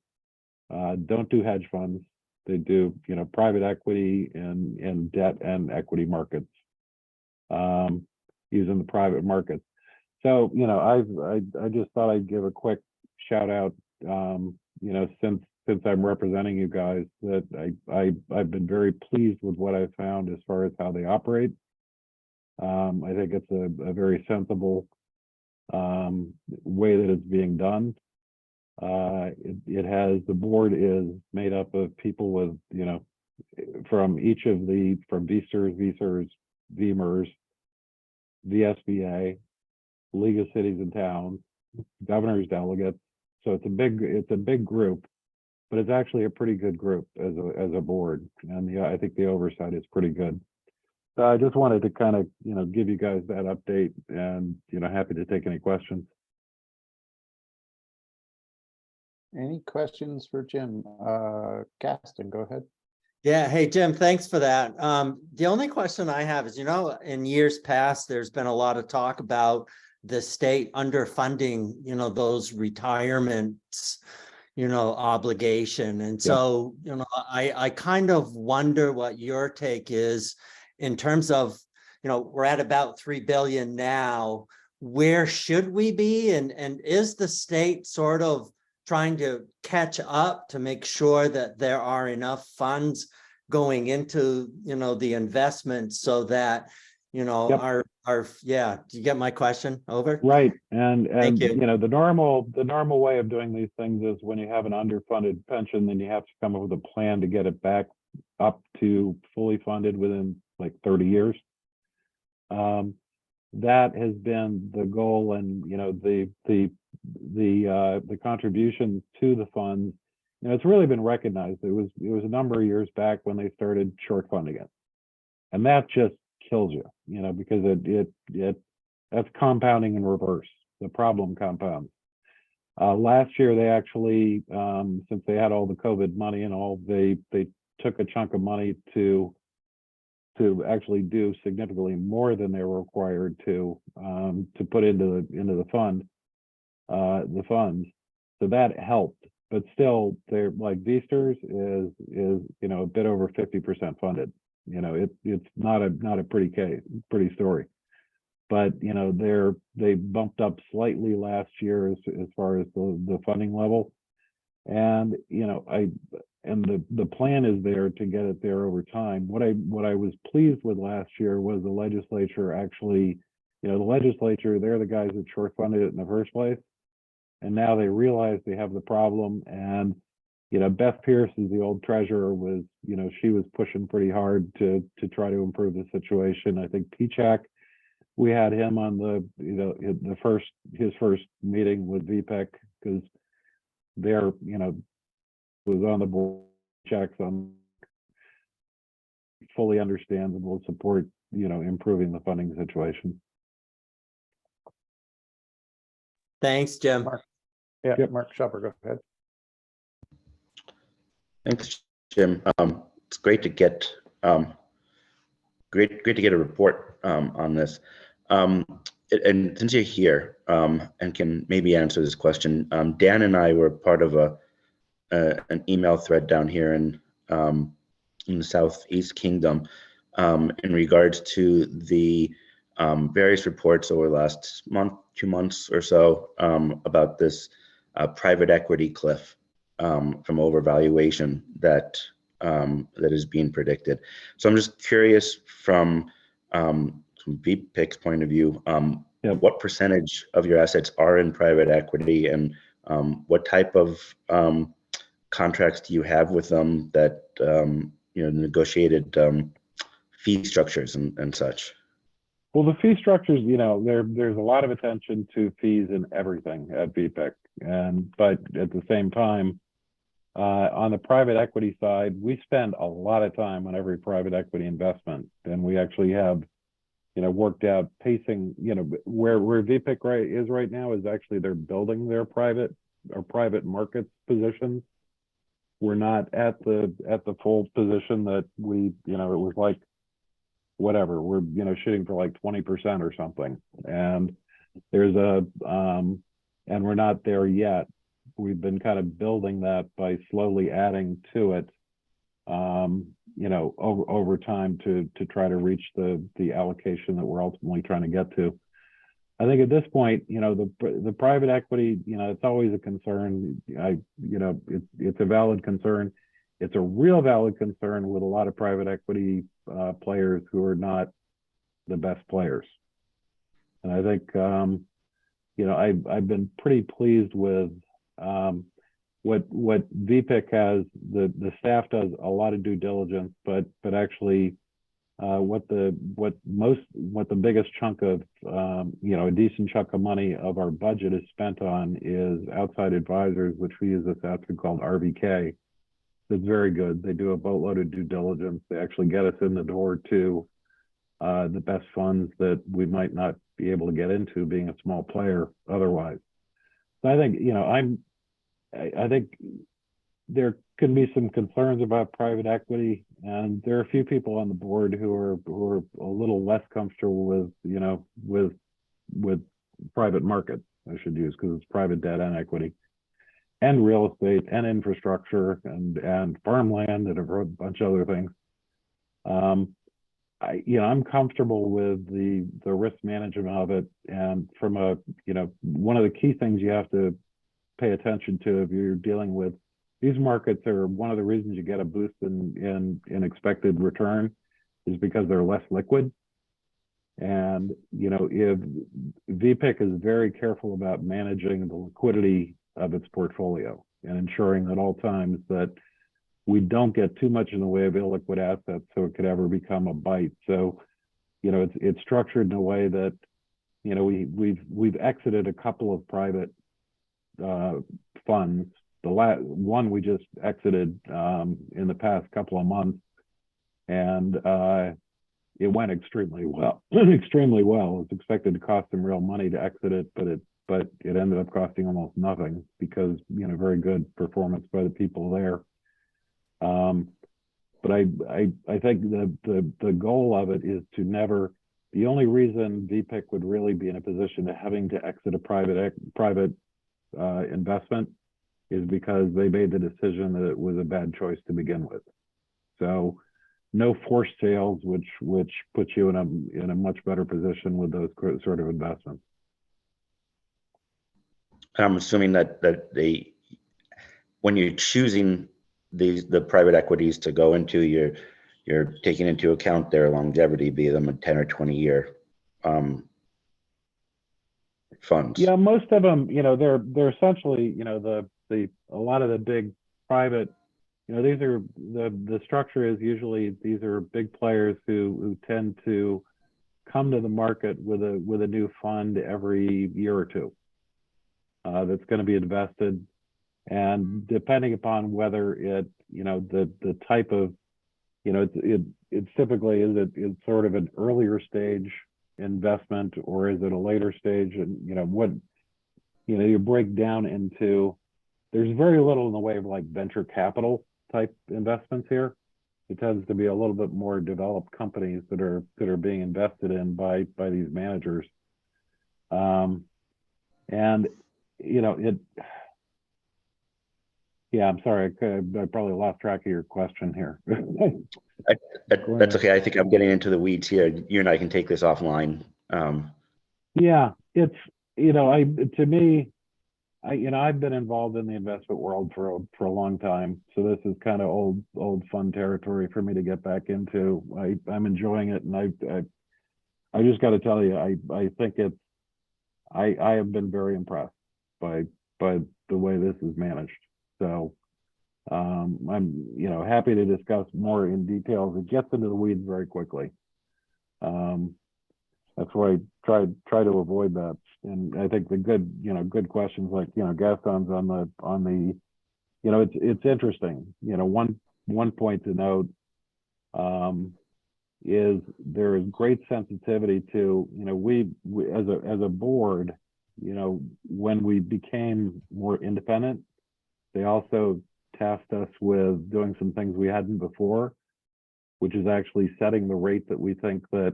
Don't do hedge funds. They do private equity and debt and equity markets, using the private markets. So I just thought I'd give a quick shout out, since I'm representing you guys, that I've been very pleased with what I've found as far as how they operate. I think it's a very sensible way that it's being done. The board is made up of people with from each of the, from VSERS, VEMRs, VSBA, League of Cities and Towns, governor's delegates. So it's a big group, but it's actually a pretty good group as a board. And I think the oversight is pretty good. So I just wanted to kind of, give you guys that update, and, happy to take any questions. Any questions for Jim? Gaston, go ahead. Yeah, hey, Jim, thanks for that. The only question I have is, in years past, there's been a lot of talk about the state underfunding, those retirements, obligation. And so, I kind of wonder what your take is in terms of, we're at about 3 billion now. Where should we be? And is the state sort of trying to catch up to make sure that there are enough funds going into, the investments so that, Yep. yeah, do you get my question? Over? Right. And Thank you. The normal way of doing these things is when you have an underfunded pension, then you have to come up with a plan to get it back up to fully funded within like 30 years. That has been the goal, and the contributions to the funds, it's really been recognized. It was a number of years back when they started short funding it, and that just kills you, because that's compounding in reverse. The problem compounds. Last year they actually, since they had all the COVID money and all, they took a chunk of money to actually do significantly more than they were required to put into the fund, the funds. So that helped, but still, they're like VSERS is a bit over 50% funded. It's not a pretty story, but they bumped up slightly last year as far as the funding level, and the plan is there to get it there over time. What I was pleased with last year was the legislature actually, the legislature, they're the guys that short funded it in the first place, and now they realize they have the problem. And Beth Pierce is the old treasurer, was she was pushing pretty hard to try to improve the situation. I think Pichak, we had him on his first meeting with VPEC, because they're was on the board, checks on, fully understands and will support improving the funding situation. Thanks, Jim. Mark. Yeah, Yep. Mark Schopper, go ahead. Thanks, Jim. It's great to get great to get a report on this. And since you're here and can maybe answer this question, Dan and I were part of an email thread down here in the Southeast Kingdom in regards to the various reports over the last month, 2 months or so about this private equity cliff from overvaluation that is being predicted. So I'm just curious from VPIC's point of view, what percentage of your assets are in private equity, and what type of contracts do you have with them that negotiated fee structures and such? Well, the fee structures, there's a lot of attention to fees and everything at VPIC, but at the same time, on the private equity side, we spend a lot of time on every private equity investment, and we actually have, worked out pacing. Where VPIC is right now is actually they're building their private markets positions. We're not at the full position that we, it was like, whatever, we're shooting for like 20% or something, and there's and we're not there yet. We've been kind of building that by slowly adding to it, over time to try to reach the allocation that we're ultimately trying to get to. I think at this point, the private equity, it's always a concern. It's a valid concern. It's a real valid concern with a lot of private equity players who are not the best players. And I think, I've been pretty pleased with, what VPIC has, the staff does a lot of due diligence, but actually what the biggest chunk of a decent chunk of money of our budget is spent on is outside advisors, which we use this outfit called RVK. It's very good. They do a boatload of due diligence. They actually get us in the door to the best funds that we might not be able to get into, being a small player otherwise. So I think I think there can be some concerns about private equity, and there are a few people on the board who are a little less comfortable with private markets, I should use, because it's private debt and equity and real estate and infrastructure and farmland, and a bunch of other things. I'm comfortable with the risk management of it, and from one of the key things you have to pay attention to if you're dealing with these markets are one of the reasons you get a boost in expected return is because they're less liquid. And if VPIC is very careful about managing the liquidity of its portfolio and ensuring at all times that we don't get too much in the way of illiquid assets so it could ever become a bite. So it's structured in a way that we've exited a couple of private funds. The last one we just exited in the past couple of months, and it went extremely well. Extremely well. It's expected to cost them real money to exit it, but it ended up costing almost nothing because very good performance by the people there. But I think the goal of it is to never. The only reason VPIC would really be in a position of having to exit a private investment is because they made the decision that it was a bad choice to begin with. So no forced sales, which puts you in a much better position with those sort of investments. I'm assuming that when you're choosing the private equities to go into, you're taking into account their longevity, be them a 10 or 20 year funds. Yeah, most of them, they're essentially, a lot of the big private, these are the structure is usually these are big players who tend to come to the market with a new fund every year or two that's going to be invested, and depending upon whether it the type of it's typically it's sort of an earlier stage investment or is it a later stage, and you break down into, there's very little in the way of like venture capital type investments here. It tends to be a little bit more developed companies that are being invested in by these managers. And I'm sorry, I probably lost track of your question here. That's okay. I think I'm getting into the weeds here. You and I can take this offline. Yeah, it's to me, I've been involved in the investment world for a long time, so this is kind of old fun territory for me to get back into. I'm enjoying it, and I just got to tell you, I think I have been very impressed by the way this is managed. So I'm happy to discuss more in details. It gets into the weeds very quickly. That's why I try to avoid that. And I think the good questions like Gaston's on the it's interesting. One point to note is there is great sensitivity to we as a board, when we became more independent, they also tasked us with doing some things we hadn't before, which is actually setting the rate that we think that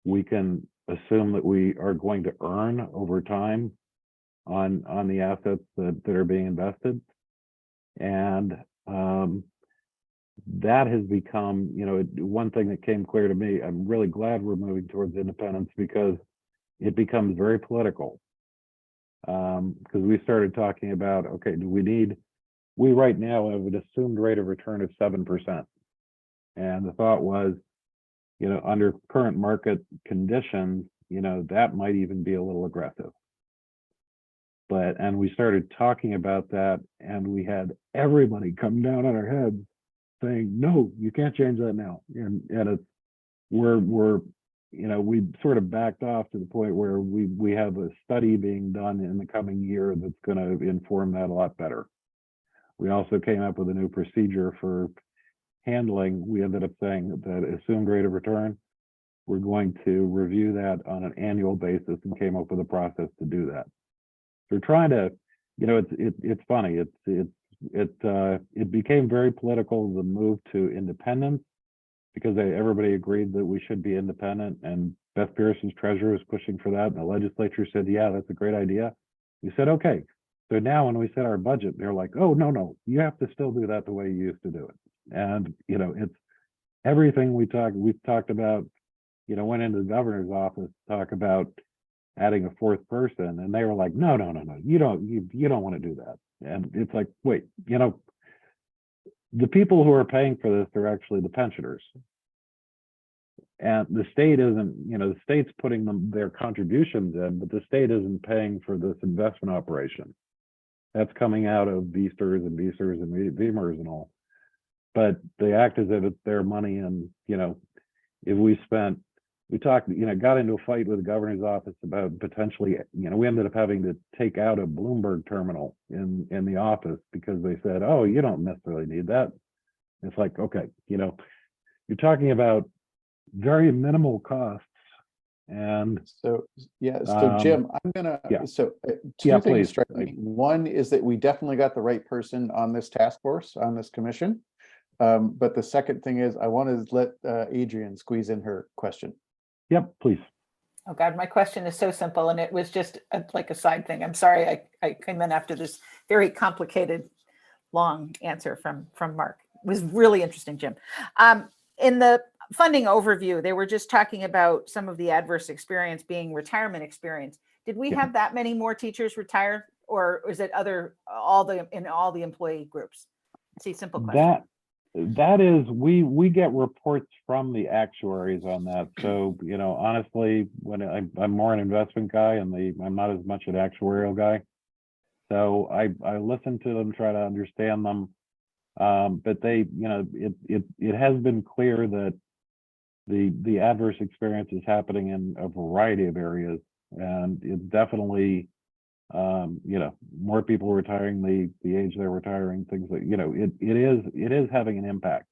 we can assume that we are going to earn over time on the assets that are being invested. And that has become, one thing that came clear to me. I'm really glad we're moving towards independence because it becomes very political. Because we started talking about, okay, we right now have an assumed rate of return of 7%. And the thought was, under current market conditions, that might even be a little aggressive. and we started talking about that, and we had everybody come down on our heads saying, no, you can't change that now. And it's, we're, we sort of backed off to the point where we have a study being done in the coming year that's going to inform that a lot better. We also came up with a new procedure for handling. We ended up saying that assumed rate of return, we're going to review that on an annual basis, and came up with a process to do that. We're trying to, it's funny. It became very political, the move to independence, because everybody agreed that we should be independent, and Beth Pearson's treasurer was pushing for that, and the legislature said, yeah, that's a great idea. We said, okay. So now when we set our budget, they're like, oh, no, you have to still do that the way you used to do it. And, it's everything we've talked about, went into the governor's office to talk about adding a fourth person, and they were like, no, you don't want to do that. And it's like, wait, the people who are paying for this are actually the pensioners. And the state isn't, the state's putting their contributions in, but the state isn't paying for this investment operation. That's coming out of VSTRs and VEMRs and all. But they act as if it's their money, and, if we talked, got into a fight with the governor's office about potentially, we ended up having to take out a Bloomberg terminal in the office because they said, oh, you don't necessarily need that. It's like, okay, you're talking about very minimal costs. And so, Jim, I'm gonna, two please. things strike me. One is that we definitely got the right person on this task force, on this commission. But the second thing is I want to let Adrienne squeeze in her question. Yep, please. Oh God, my question is so simple, and it was just like a side thing. I'm sorry I came in after this very complicated, long answer from Mark. It was really interesting, Jim. In the funding overview, they were just talking about some of the adverse experience being retirement experience. Did we have that many more teachers retire, or is it all the employee groups? See, simple question. That is, we get reports from the actuaries on that. So, honestly, when I'm more an investment guy, and I'm not as much an actuarial guy. So I listen to them, try to understand them. But they, it has been clear that the adverse experience is happening in a variety of areas, and it's definitely, more people retiring, the age they're retiring, things like, it is having an impact,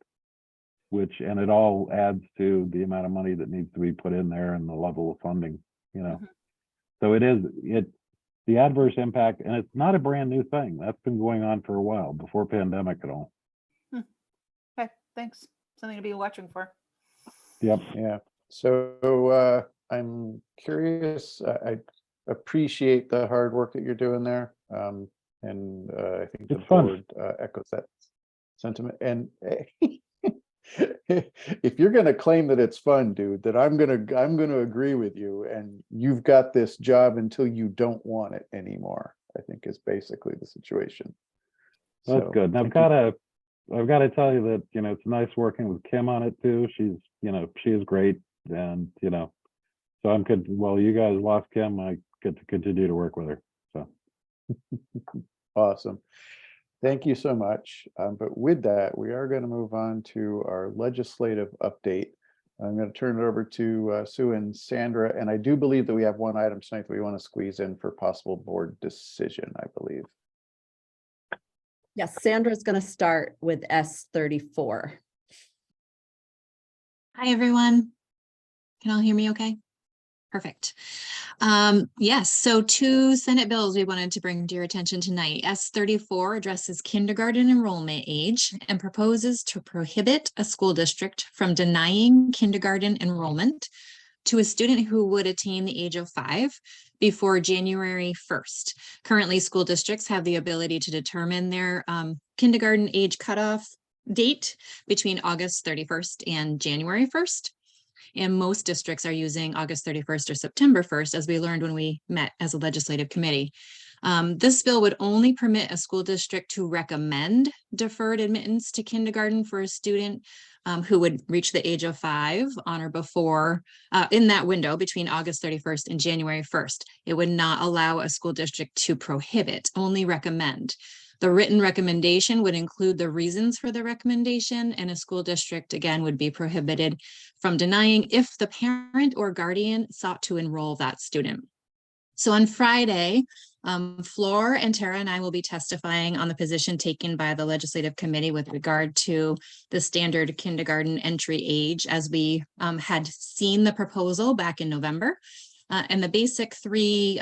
and it all adds to the amount of money that needs to be put in there and the level of funding, So the adverse impact, and it's not a brand new thing. That's been going on for a while, before pandemic at all. Okay, thanks. Something to be watching for. Yep. Yeah. So I'm curious. I appreciate the hard work that you're doing there, and I think the board echoes that sentiment. And if you're going to claim that it's fun, dude, that I'm gonna agree with you. And you've got this job until you don't want it anymore, I think, is basically the situation. That's good. And I've got to tell you that, it's nice working with Kim on it too. She's, she is great. And, so I'm good. Well, you guys lost Kim, I get to continue to work with her. So awesome. Thank you so much. But with that, we are going to move on to our legislative update. I'm going to turn it over to Sue and Sandra. And I do believe that we have one item tonight that we want to squeeze in for possible board decision, I believe. Yes, Sandra's going to start with S34. Hi, everyone. Can all hear me okay? Perfect. Yes, so 2 Senate bills we wanted to bring to your attention tonight. S34 addresses kindergarten enrollment age and proposes to prohibit a school district from denying kindergarten enrollment to a student who would attain the age of 5 before January 1st. Currently, school districts have the ability to determine their kindergarten age cutoff date between August 31st and January 1st. And most districts are using August 31st or September 1st, as we learned when we met as a legislative committee. This bill would only permit a school district to recommend deferred admittance to kindergarten for a student who would reach the age of 5 on or before in that window between August 31st and January 1st. It would not allow a school district to prohibit, only recommend. The written recommendation would include the reasons for the recommendation, and a school district, again, would be prohibited from denying if the parent or guardian sought to enroll that student. So on Friday, Flor and Tara and I will be testifying on the position taken by the legislative committee with regard to the standard kindergarten entry age, as we had seen the proposal back in November. And the basic 3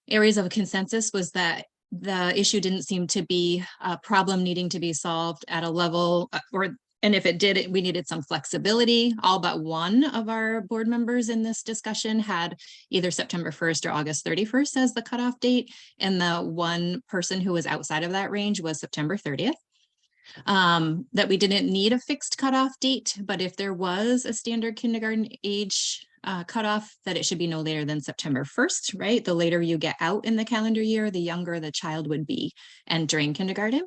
areas of consensus was that the issue didn't seem to be a problem needing to be solved at a level and if it did, we needed some flexibility. All but one of our board members in this discussion had either September 1st or August 31st as the cutoff date. And the one person who was outside of that range was September 30th. That we didn't need a fixed cutoff date, but if there was a standard kindergarten age cutoff, that it should be no later than September 1st, right? The later you get out in the calendar year, the younger the child would be entering kindergarten.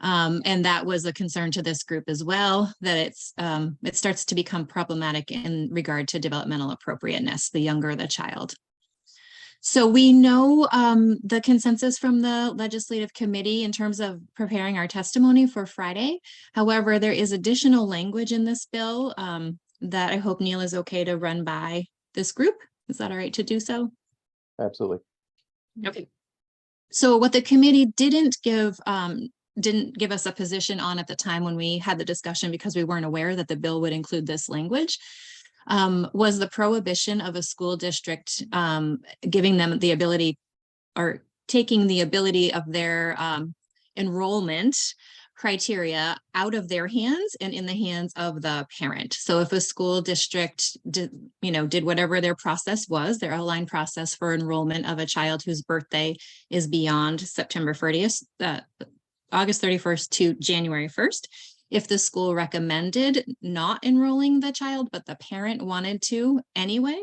And that was a concern to this group as well, that it starts to become problematic in regard to developmental appropriateness, the younger the child. So we know the consensus from the legislative committee in terms of preparing our testimony for Friday. However, there is additional language in this bill that I hope Neil is okay to run by this group. Is that all right to do so? Absolutely. Okay. So what the committee didn't give us a position on at the time when we had the discussion, because we weren't aware that the bill would include this language, was the prohibition of a school district giving them the ability or taking the ability of their enrollment criteria out of their hands and in the hands of the parent. So if a school district did whatever their process was, their outline process for enrollment of a child whose birthday is beyond September 30th, August 31st to January 1st. If the school recommended not enrolling the child, but the parent wanted to anyway,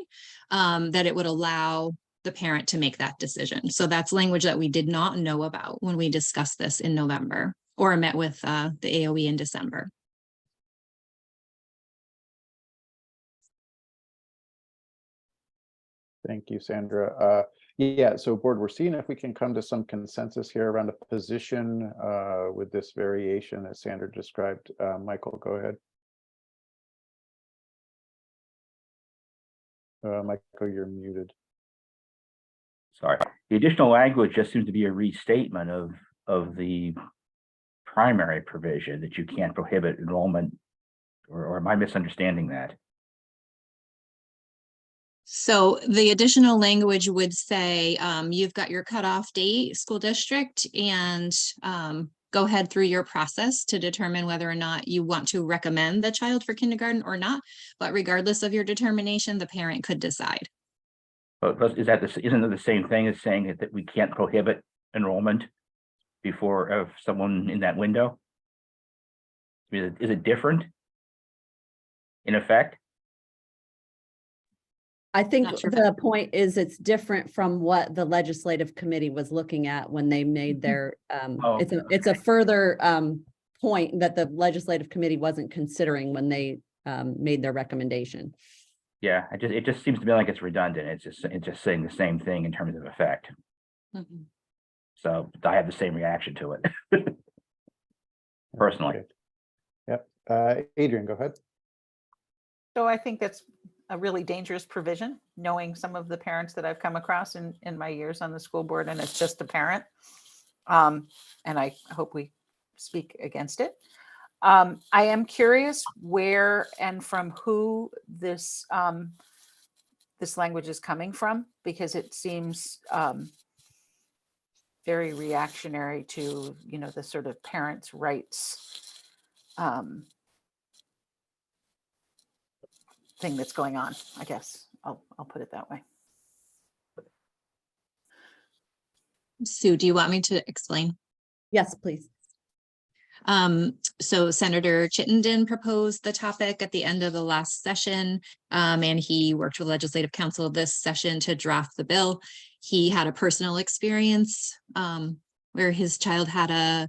that it would allow the parent to make that decision. So that's language that we did not know about when we discussed this in November or met with the AOE in December. Thank you, Sandra. Yeah, so board, we're seeing if we can come to some consensus here around a position with this variation as Sandra described. Michael, go ahead. Michael, you're muted. Sorry. The additional language just seems to be a restatement of the primary provision that you can't prohibit enrollment, or am I misunderstanding that? So the additional language would say you've got your cutoff date, school district, and go ahead through your process to determine whether or not you want to recommend the child for kindergarten or not. But regardless of your determination, the parent could decide. But isn't it the same thing as saying that we can't prohibit enrollment before of someone in that window? Is it different in effect? I think Not sure. the point is it's different from what the legislative committee was looking at when they made their, it's a further point that the legislative committee wasn't considering when they made their recommendation. Yeah, it just seems to me like it's redundant. It's just saying the same thing in terms of effect. Mhm. So I have the same reaction to it personally. Okay. Yep. Adrian, go ahead. So I think that's a really dangerous provision, knowing some of the parents that I've come across in my years on the school board, and it's just a parent. And I hope we speak against it. I am curious where and from who this this language is coming from, because it seems very reactionary to, the sort of parents' rights thing that's going on, I guess. I'll put it that way. Sue, do you want me to explain? Yes, please. So Senator Chittenden proposed the topic at the end of the last session, and he worked with Legislative Council this session to draft the bill. He had a personal experience where his child had a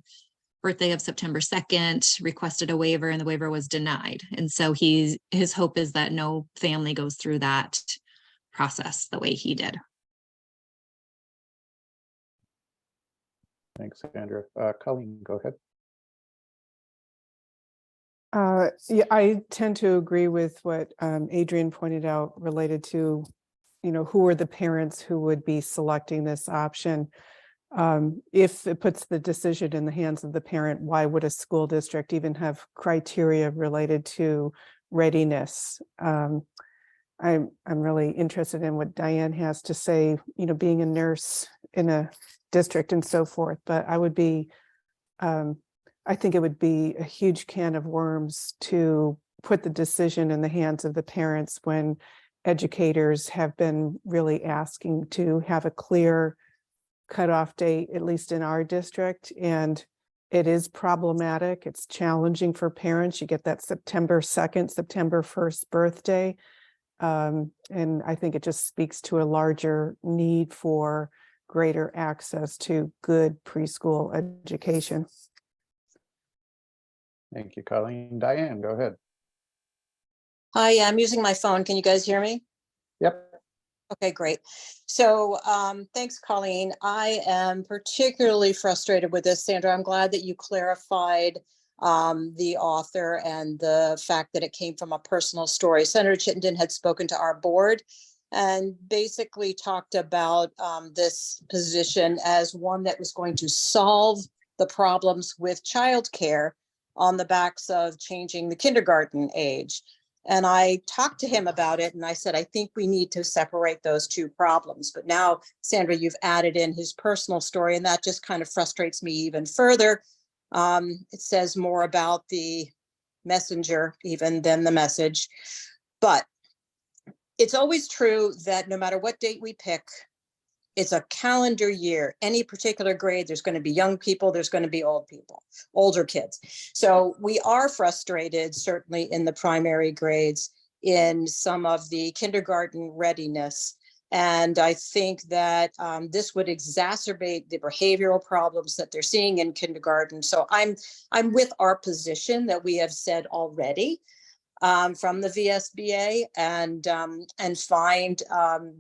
birthday of September 2nd, requested a waiver, and the waiver was denied. And so his hope is that no family goes through that process the way he did. Thanks, Sandra. Colleen, go ahead. Yeah, I tend to agree with what Adrian pointed out related to, who are the parents who would be selecting this option. If it puts the decision in the hands of the parent, why would a school district even have criteria related to readiness? I'm really interested in what Diane has to say, being a nurse in a district and so forth, but I would be, I think it would be a huge can of worms to put the decision in the hands of the parents when educators have been really asking to have a clear cutoff date, at least in our district. And it is problematic. It's challenging for parents. You get that September 2nd, September 1st birthday. And I think it just speaks to a larger need for greater access to good preschool education. Thank you, Colleen. Diane, go ahead. Hi, I'm using my phone. Can you guys hear me? Yep. Okay, great. So thanks, Colleen. I am particularly frustrated with this, Sandra. I'm glad that you clarified the author and the fact that it came from a personal story. Senator Chittenden had spoken to our board and basically talked about this position as one that was going to solve the problems with childcare on the backs of changing the kindergarten age. And I talked to him about it and I said, I think we need to separate those two problems. But now, Sandra, you've added in his personal story and that just kind of frustrates me even further. It says more about the messenger even than the message. But it's always true that no matter what date we pick, it's a calendar year. Any particular grade, there's going to be young people, there's going to be old people, older kids. So we are frustrated, certainly in the primary grades, in some of the kindergarten readiness. And I think that this would exacerbate the behavioral problems that they're seeing in kindergarten. So I'm with our position that we have said already from the VSBA and find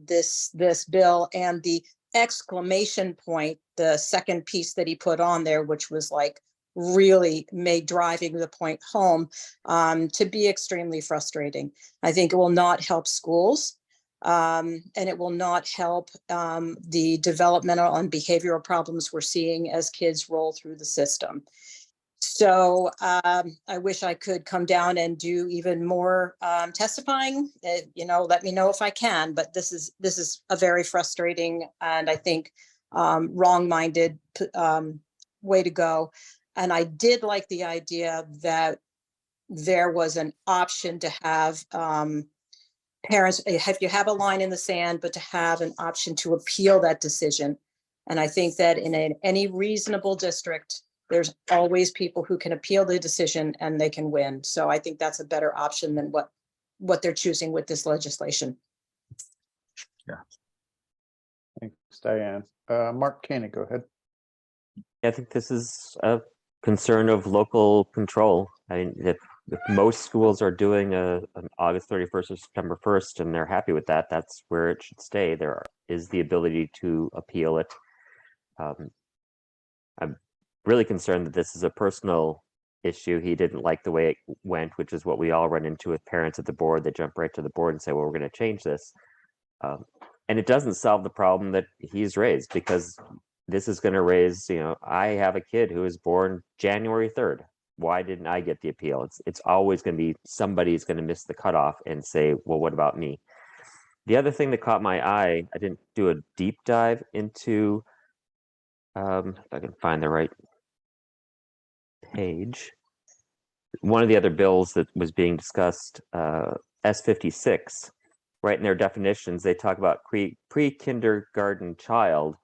this bill and the exclamation point, the second piece that he put on there, which was like really made driving the point home, to be extremely frustrating. I think it will not help schools and it will not help the developmental and behavioral problems we're seeing as kids roll through the system. So I wish I could come down and do even more testifying. Let me know if I can. But this is a very frustrating and I think wrong-minded way to go. And I did like the idea that there was an option to have parents, if you have a line in the sand, but to have an option to appeal that decision. And I think that in any reasonable district, there's always people who can appeal the decision and they can win. So I think that's a better option than what they're choosing with this legislation. Yeah. Thanks, Diane. Mark Koenig, go ahead. I think this is a concern of local control. I mean, if most schools are doing an August 31st or September 1st and they're happy with that, that's where it should stay. There is the ability to appeal it. I'm really concerned that this is a personal issue. He didn't like the way it went, which is what we all run into with parents at the board. They jump right to the board and say, well, we're going to change this. And it doesn't solve the problem that he's raised, because this is going to raise, I have a kid who was born January 3rd. Why didn't I get the appeal? It's always going to be somebody's going to miss the cutoff and say, well, what about me? The other thing that caught my eye, I didn't do a deep dive into, if I can find the right page. One of the other bills that was being discussed, S56, right in their definitions, they talk about pre-kindergarten child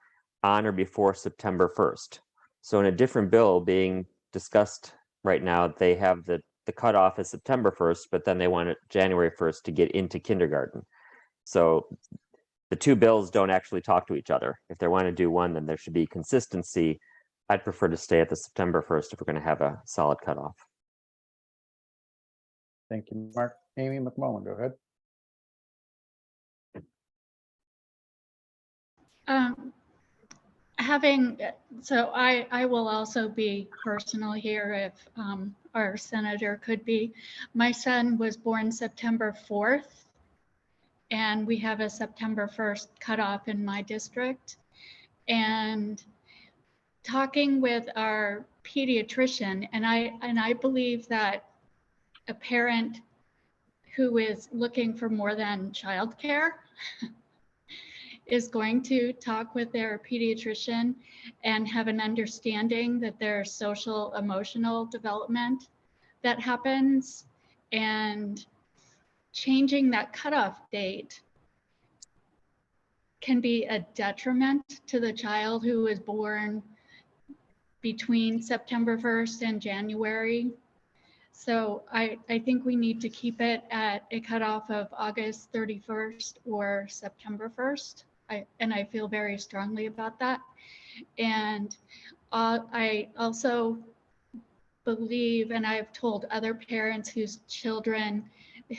on or before September 1st. So in a different bill being discussed right now they have the cutoff is September 1st, but then they want it January 1st to get into kindergarten. So the two bills don't actually talk to each other. If they want to do one, then there should be consistency. I'd prefer to stay at the September 1st if we're going to have a solid cutoff. Thank you, Mark. Amy McMullen, go ahead. So I will also be personal here if our senator could be. My son was born September 4th, and we have a September 1st cutoff in my district. And talking with our pediatrician, and I believe that a parent who is looking for more than childcare is going to talk with their pediatrician and have an understanding that there's social emotional development that happens, and changing that cutoff date can be a detriment to the child who is born between September 1st and January. So I think we need to keep it at a cutoff of August 31st or September 1st. I feel very strongly about that. And I also believe, and I've told other parents whose children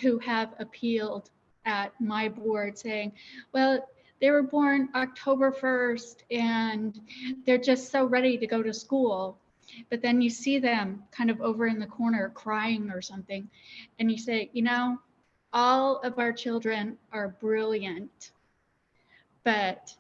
who have appealed at my board saying, well, they were born October 1st and they're just so ready to go to school. But then you see them kind of over in the corner crying or something. And you say, you know, all of our children are brilliant, but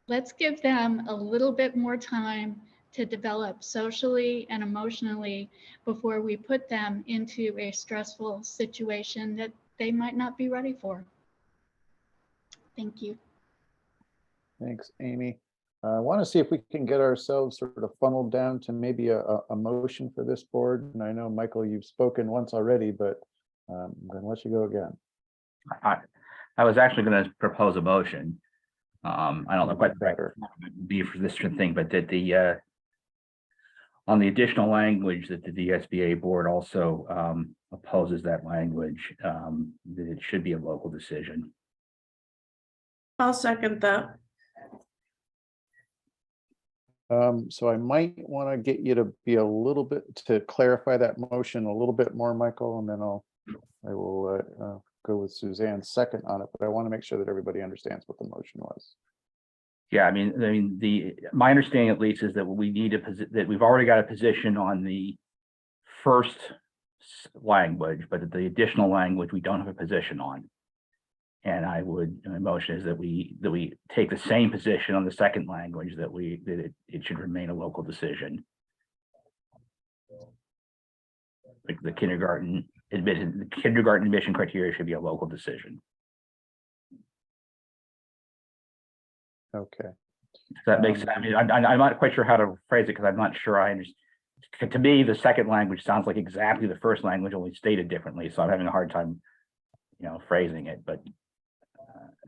let's give them a little bit more time to develop socially and emotionally before we put them into a stressful situation that they might not be ready for. Thank you. Thanks, Amy. I want to see if we can get ourselves sort of funneled down to maybe a motion for this board. And I know, Michael, you've spoken once already, but I'm going to let you go again. I was actually going to propose a motion. I don't know what better be for this thing, but that the on the additional language that the VSBA board also opposes that language, that it should be a local decision. I'll second that. So I might want to get you to be a little bit to clarify that motion a little bit more, Michael, and then I will go with Suzanne's second on it, but I want to make sure that everybody understands what the motion was. Yeah, I mean, my understanding at least is that we need that we've already got a position on the first language, but the additional language we don't have a position on. And my motion is that we take the same position on the second language, that it should remain a local decision. Like the kindergarten admission criteria should be a local decision. Okay. Does that make sense? I mean, I'm not quite sure how to phrase it because I'm not sure I understand. To me, the second language sounds like exactly the first language, only stated differently. So I'm having a hard time, phrasing it. But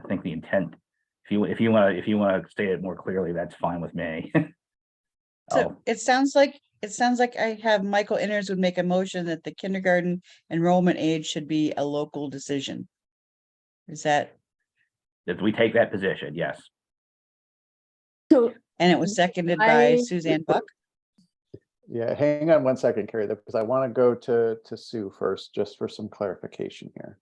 I think the intent, if you want to state it more clearly, that's fine with me. So it sounds like I have Michael Inners would make a motion that the kindergarten enrollment age should be a local decision. Is that? If we take that position, yes. So, and it was seconded by Suzanne Buck. Yeah, hang on one second, Carrie, because I want to go to Sue first, just for some clarification here.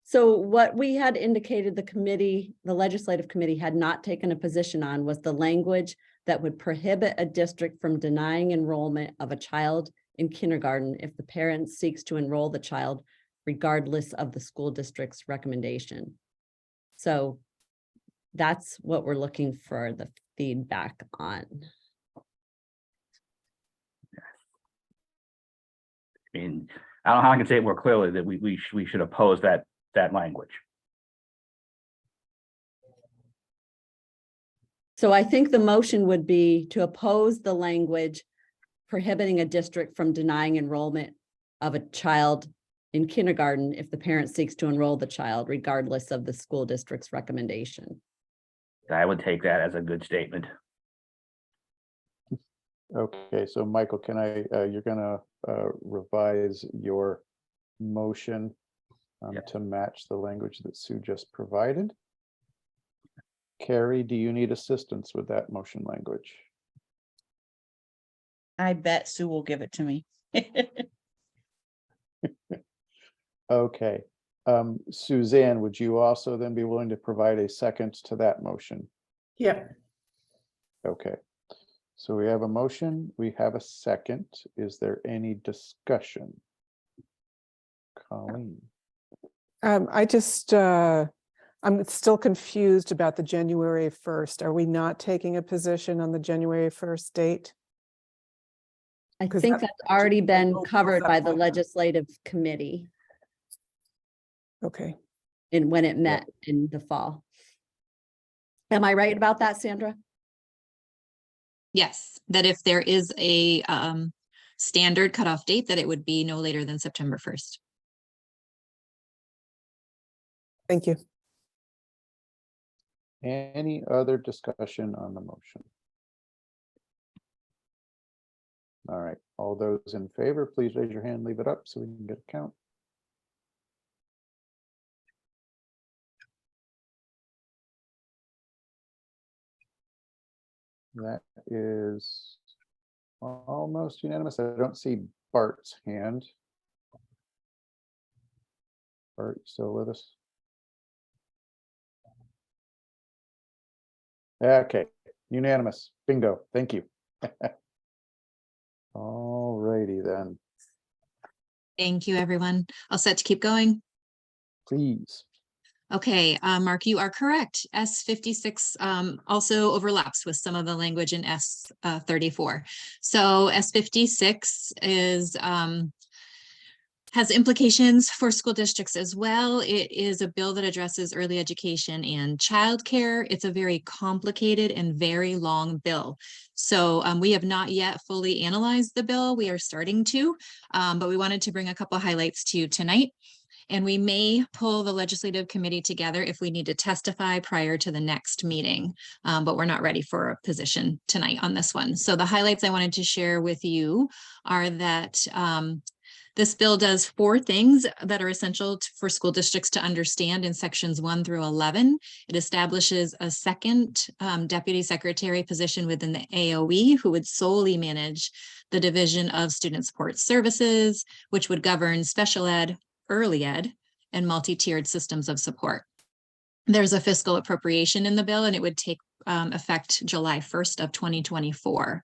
So what we had indicated the legislative committee had not taken a position on was the language that would prohibit a district from denying enrollment of a child in kindergarten if the parent seeks to enroll the child regardless of the school district's recommendation. So that's what we're looking for the feedback on. I mean, I don't know how I can say it more clearly that we should oppose that language. So I think the motion would be to oppose the language prohibiting a district from denying enrollment of a child in kindergarten if the parent seeks to enroll the child regardless of the school district's recommendation. I would take that as a good statement. Okay, so Michael, can you're gonna revise your motion to match the language that Sue just provided. Carrie, do you need assistance with that motion language? I bet Sue will give it to me. Okay. Suzanne, would you also then be willing to provide a second to that motion? Yep. Okay. So we have a motion, we have a second. Is there any discussion? Colleen. I just, I'm still confused about the January 1st. Are we not taking a position on the January 1st date? I 'Cause think that's that's already been local covered by the supplement. legislative committee Okay. in when it met in the fall. Am I right about that, Sandra? Yes, that if there is a standard cutoff date, that it would be no later than September 1st. Thank you. Any other discussion on the motion? All right, all those in favor, please raise your hand, leave it up so we can get a count. That is almost unanimous. I don't see Bart's hand. Bart, you still with us? Okay, unanimous. Bingo. Thank you. All righty then, Thank you, everyone. All set to keep going. please. Okay, Mark, you are correct. S56 also overlaps with some of the language in S34. So S56 is has implications for school districts as well. It is a bill that addresses early education and childcare. It's a very complicated and very long bill. So we have not yet fully analyzed the bill. We are starting to, but we wanted to bring a couple highlights to you tonight. And we may pull the legislative committee together if we need to testify prior to the next meeting, but we're not ready for a position tonight on this one. So the highlights I wanted to share with you are that this bill does 4 things that are essential for school districts to understand in sections 1 through 11. It establishes a second deputy secretary position within the AOE who would solely manage the Division of Student Support Services, which would govern special ed, early ed, and multi-tiered systems of support. There's a fiscal appropriation in the bill and it would take effect July 1st of 2024.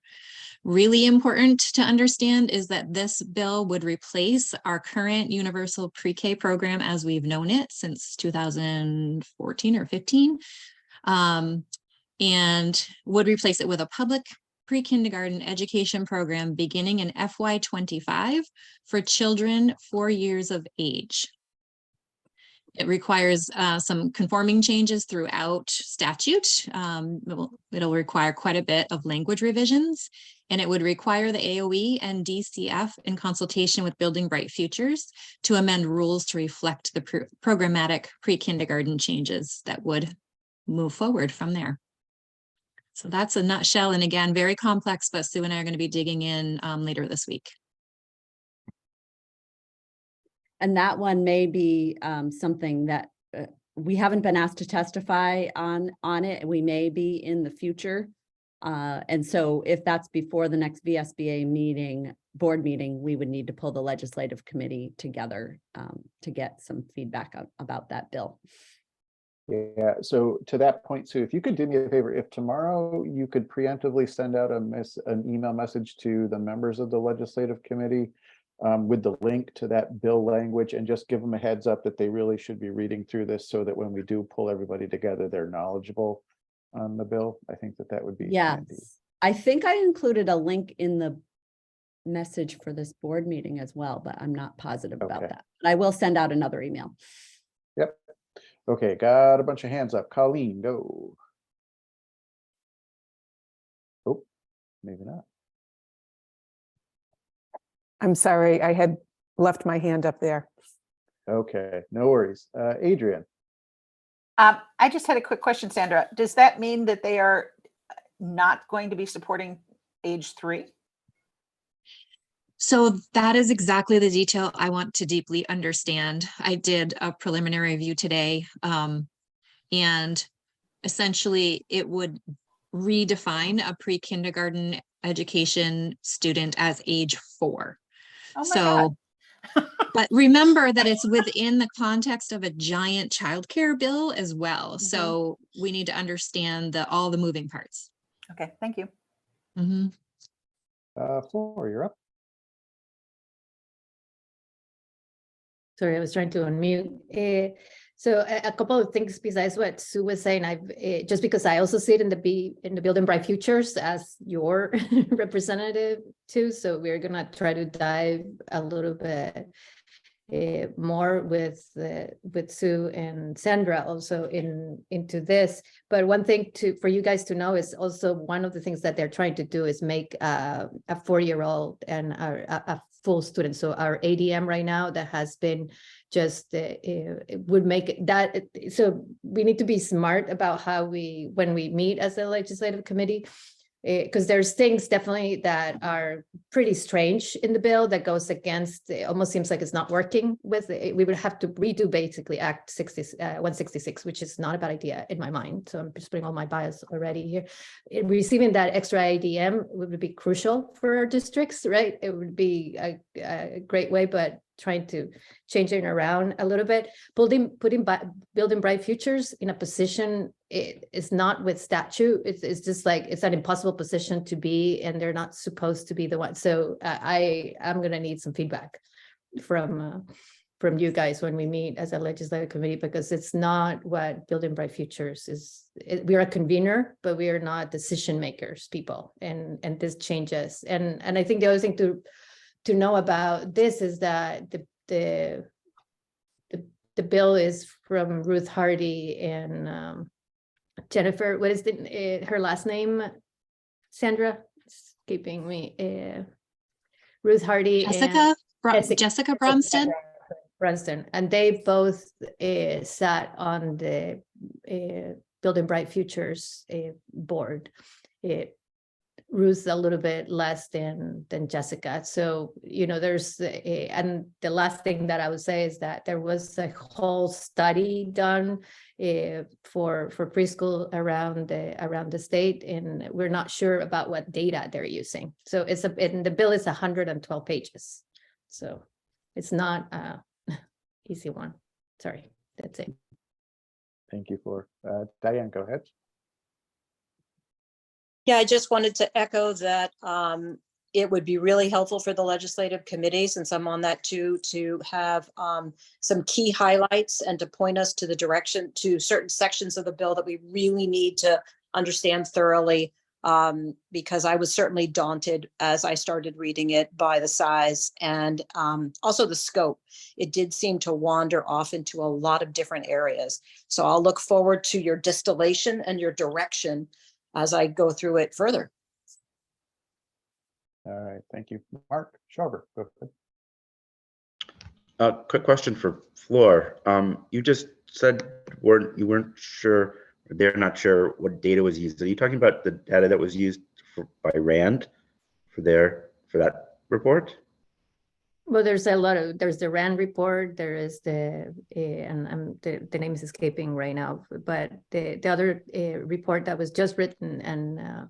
Really important to understand is that this bill would replace our current universal pre-K program as we've known it since 2014 or 15, and would replace it with a public pre-kindergarten education program beginning in FY25 for children 4 years of age. It requires some conforming changes throughout statute. It'll require quite a bit of language revisions, and it would require the AOE and DCF in consultation with Building Bright Futures to amend rules to reflect the programmatic pre-kindergarten changes that would move forward from there. So that's a nutshell, and again, very complex, but Sue and I are going to be digging in later this week. And that one may be something that we haven't been asked to testify on it. We may be in the future. And so if that's before the next VSBA board meeting, we would need to pull the legislative committee together to get some feedback about that bill. Yeah, so to that point, Sue, if you could do me a favor, if tomorrow you could preemptively send out an email message to the members of the legislative committee with the link to that bill language and just give them a heads up that they really should be reading through this so that when we do pull everybody together, they're knowledgeable on the bill. I think that would be handy. Yes, I think I included a link in the message for this board meeting as well, but I'm not positive about that. But I will send out another email. Yep. Okay, got a bunch of hands up. Colleen, go. Oh, maybe not. I'm sorry, I had left my hand up there. Okay, no worries. Adrian. I just had a quick question, Sandra. Does that mean that they are not going to be supporting age 3? So that is exactly the detail I want to deeply understand. I did a preliminary review today, and essentially it would redefine a pre-kindergarten education student as age 4. Oh my So, but remember that it's within the context of a giant childcare bill as well. So we need to understand all the moving parts. Okay, thank you. Floor, you're up. Sorry, I was trying to unmute. So a couple of things besides what Sue was saying, just because I also sit in the Building Bright Futures as your representative too. So we're gonna try to dive a little bit more with Sue and Sandra also into this. But one thing for you guys to know is also one of the things that they're trying to do is make a 4-year-old and a full student. So our ADM right now that has been just it would make that. So we need to be smart about how when we meet as a legislative committee, because there's things definitely that are pretty strange in the bill that goes against, it almost seems like it's not working with, we would have to redo basically Act 166, which is not a bad idea in my mind. So I'm just putting all my bias already here. Receiving that extra ADM would be crucial for our districts, right? It would be a great way, but trying to change it around a little bit, building Bright Futures in a position, it is not with statute. It's just like, it's an impossible position to be, and they're not supposed to be the one. So I'm going to need some feedback from you guys when we meet as a legislative committee, because it's not what Building Bright Futures is. We are a convener, but we are not decision makers, people, and this changes. And I think the other thing to know about this is that the bill is from Ruth Hardy and Jennifer. What is her last name? Sandra, it's escaping me. Ruth Hardy. Jessica Bronston. Bronston, and they both sat on the Building Bright Futures board. Ruth's a little bit less than Jessica. So, there's, and the last thing that I would say is that there was a whole study done for preschool around the state, and we're not sure about what data they're using. So and the bill is 112 pages. So it's not a easy one. Sorry, that's it. Thank you, Flor. Diane, go ahead. Yeah, I just wanted to echo that it would be really helpful for the legislative committee, since I'm on that too, to have some key highlights and to point us to the direction to certain sections of the bill that we really need to understand thoroughly, because I was certainly daunted as I started reading it by the size and also the scope. It did seem to wander off into a lot of different areas. So I'll look forward to your distillation and your direction as I go through it further. All right, thank you. Mark Schober, go ahead. Quick question for Flor. You just said you weren't sure, they're not sure what data was used. Are you talking about the data that was used by RAND for that report? Well, there's the RAND report, there is the name is escaping right now, but the other report that was just written and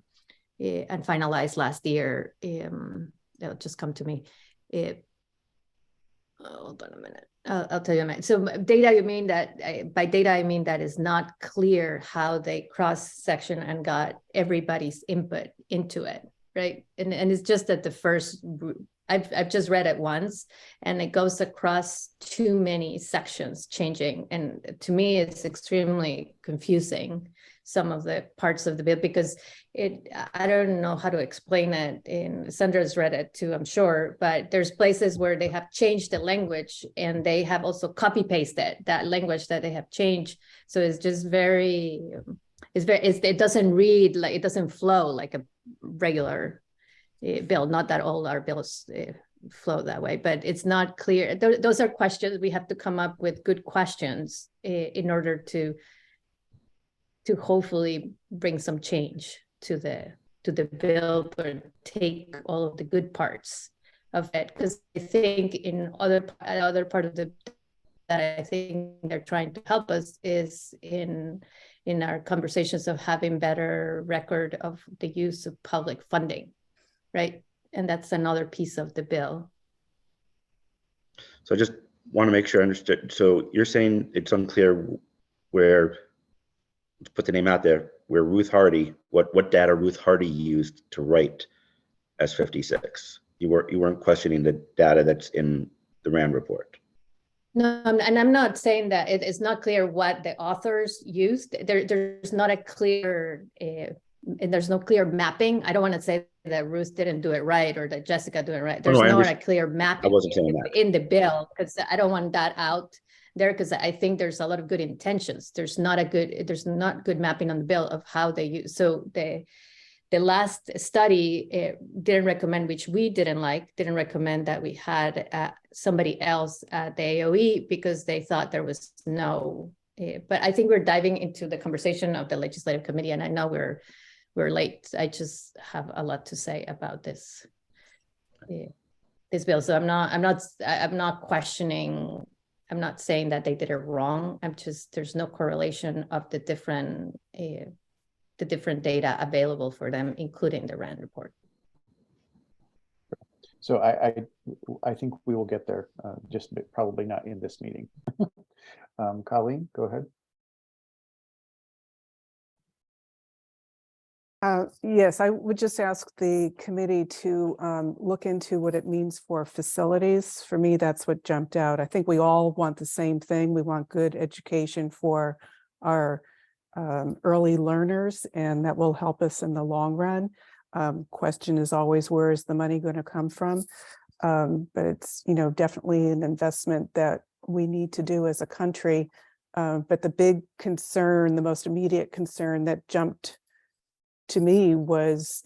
finalized last year, it'll just come to me. Hold on a minute, I'll tell you a minute. So data, you mean that, by data I mean that is not clear how they cross-section and got everybody's input into it, right? And it's just that the first I've just read it once, and it goes across too many sections changing. And to me, it's extremely confusing, some of the parts of the bill, because I don't know how to explain it. And Sandra's read it too, I'm sure, but there's places where they have changed the language, and they have also copy pasted that language that they have changed. So it's just it doesn't read like, it doesn't flow like a regular bill. Not that all our bills flow that way, but it's not clear. Those are questions we have to come up with, good questions in order to hopefully bring some change to the to the bill, but take all of the good parts of it. Because I think in other part of the that I think they're trying to help us is in our conversations of having better record of the use of public funding, right? And that's another piece of the bill. So I just want to make sure I understood. So you're saying it's unclear where, to put the name out there, where Ruth Hardy, what data Ruth Hardy used to write S56. You weren't questioning the data that's in the RAND report. No, and I'm not saying that it's not clear what the authors used. There's not a clear, and there's no clear mapping. I don't want to say that Ruth didn't do it right or that Jessica did it right. There's not a clear mapping I wasn't saying that. in the bill, because I don't want that out there, because I think there's a lot of good intentions. There's not good mapping on the bill of how they use. So the last study didn't recommend, which we didn't recommend that we had somebody else at the AOE because they thought there was no, but I think we're diving into the conversation of the legislative committee, and I know we're late. I just have a lot to say about this bill. So I'm not questioning, I'm not saying that they did it wrong. There's no correlation of the different data available for them, including the RAND report. So I think we will get there, just probably not in this meeting. Colleen, go ahead. Yes, I would just ask the committee to look into what it means for facilities. For me, that's what jumped out. I think we all want the same thing. We want good education for our early learners, and that will help us in the long run. Question is always, where is the money going to come from? But it's, definitely an investment that we need to do as a country. But the big concern, the most immediate concern that jumped to me was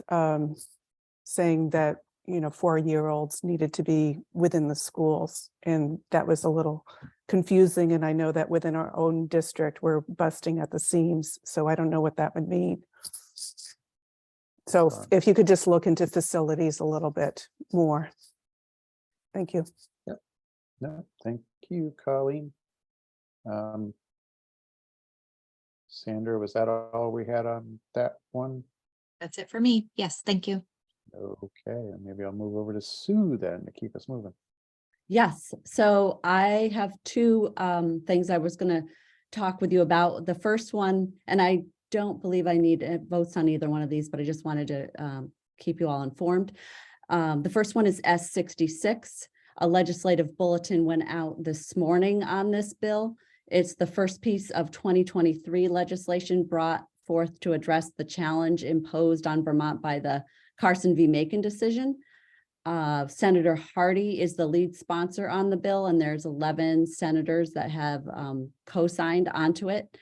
saying that 4-year-olds needed to be within the schools, and that was a little confusing. And I know that within our own district we're busting at the seams, so I don't know what that would mean. So if you could just look into facilities a little bit more. Thank you. Yep. No, thank you, Colleen. Sandra, was that all we had on that one? That's it for me. Yes, thank you. Okay, and maybe I'll move over to Sue then to keep us moving. Yes, so I have two things I was going to talk with you about. The first one, and I don't believe I need votes on either one of these, but I just wanted to keep you all informed. The first one is S66. A legislative bulletin went out this morning on this bill. It's the first piece of 2023 legislation brought forth to address the challenge imposed on Vermont by the Carson v. Macon decision. Senator Hardy is the lead sponsor on the bill, and there's 11 senators that have co-signed onto it.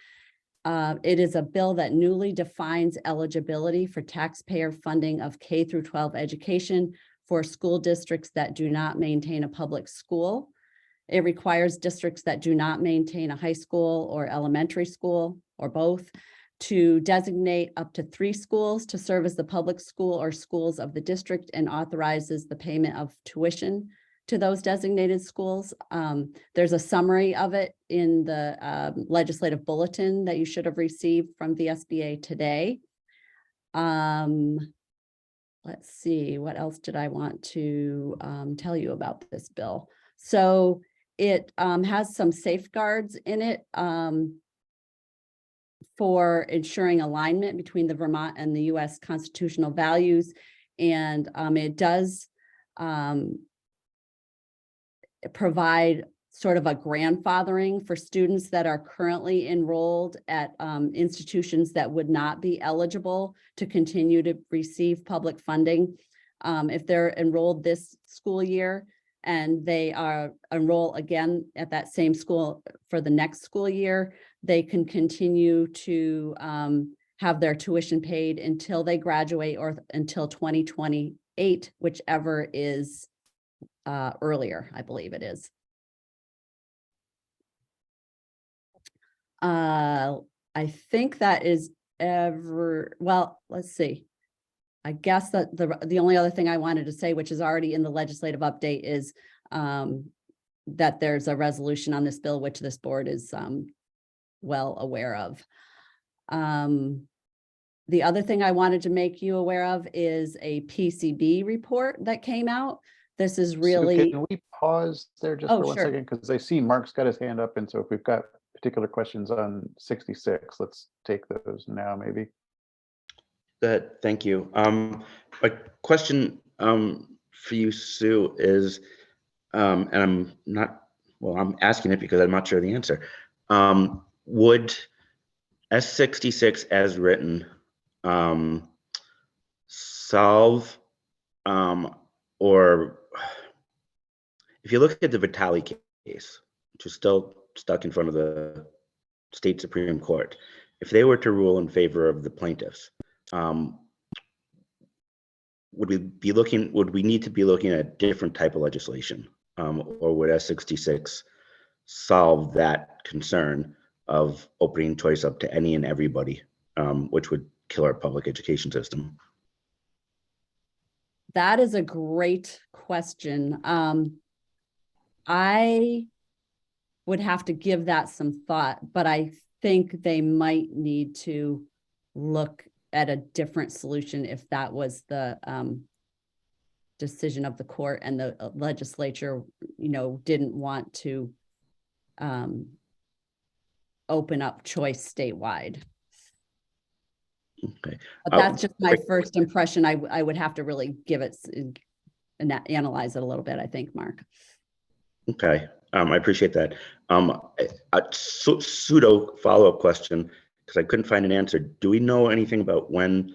It is a bill that newly defines eligibility for taxpayer funding of K through 12 education for school districts that do not maintain a public school. It requires districts that do not maintain a high school or elementary school or both to designate up to 3 schools to serve as the public school or schools of the district, and authorizes the payment of tuition to those designated schools. There's a summary of it in the legislative bulletin that you should have received from VSBA today. Let's see, what else did I want to tell you about this bill? So it has some safeguards in it for ensuring alignment between the Vermont and the US constitutional values. And it does provide sort of a grandfathering for students that are currently enrolled at institutions that would not be eligible to continue to receive public funding. If they're enrolled this school year and they are enroll again at that same school for the next school year, they can continue to have their tuition paid until they graduate or until 2028, whichever is earlier, I believe it is. I think that is well, let's see. I guess that the only other thing I wanted to say, which is already in the legislative update, is that there's a resolution on this bill, which this board is well aware of. The other thing I wanted to make you aware of is a PCB report that came out. This is Sue, really, can we pause there just Oh, for 1 sure. second? Because I see Mark's got his hand up, and so if we've got particular questions on 66, let's take those now, maybe. Good, thank you. My question for you, Sue, is, and I'm not, well, I'm asking it because I'm not sure the answer. Would S66 as written solve, or if you look at the Vitale case, which is still stuck in front of the state Supreme Court, if they were to rule in favor of the plaintiffs, would we need to be looking at different type of legislation, or would S66 solve that concern of opening choice up to any and everybody, which would kill our public education system? that is a great question. I would have to give that some thought, but I think they might need to look at a different solution if that was the decision of the court and the legislature, didn't want to open up choice statewide. Okay. But that's just my first impression. I would have to really give it and analyze it a little bit, I think, Mark. Okay, I appreciate that. A pseudo follow-up question, because I couldn't find an answer. Do we know anything about when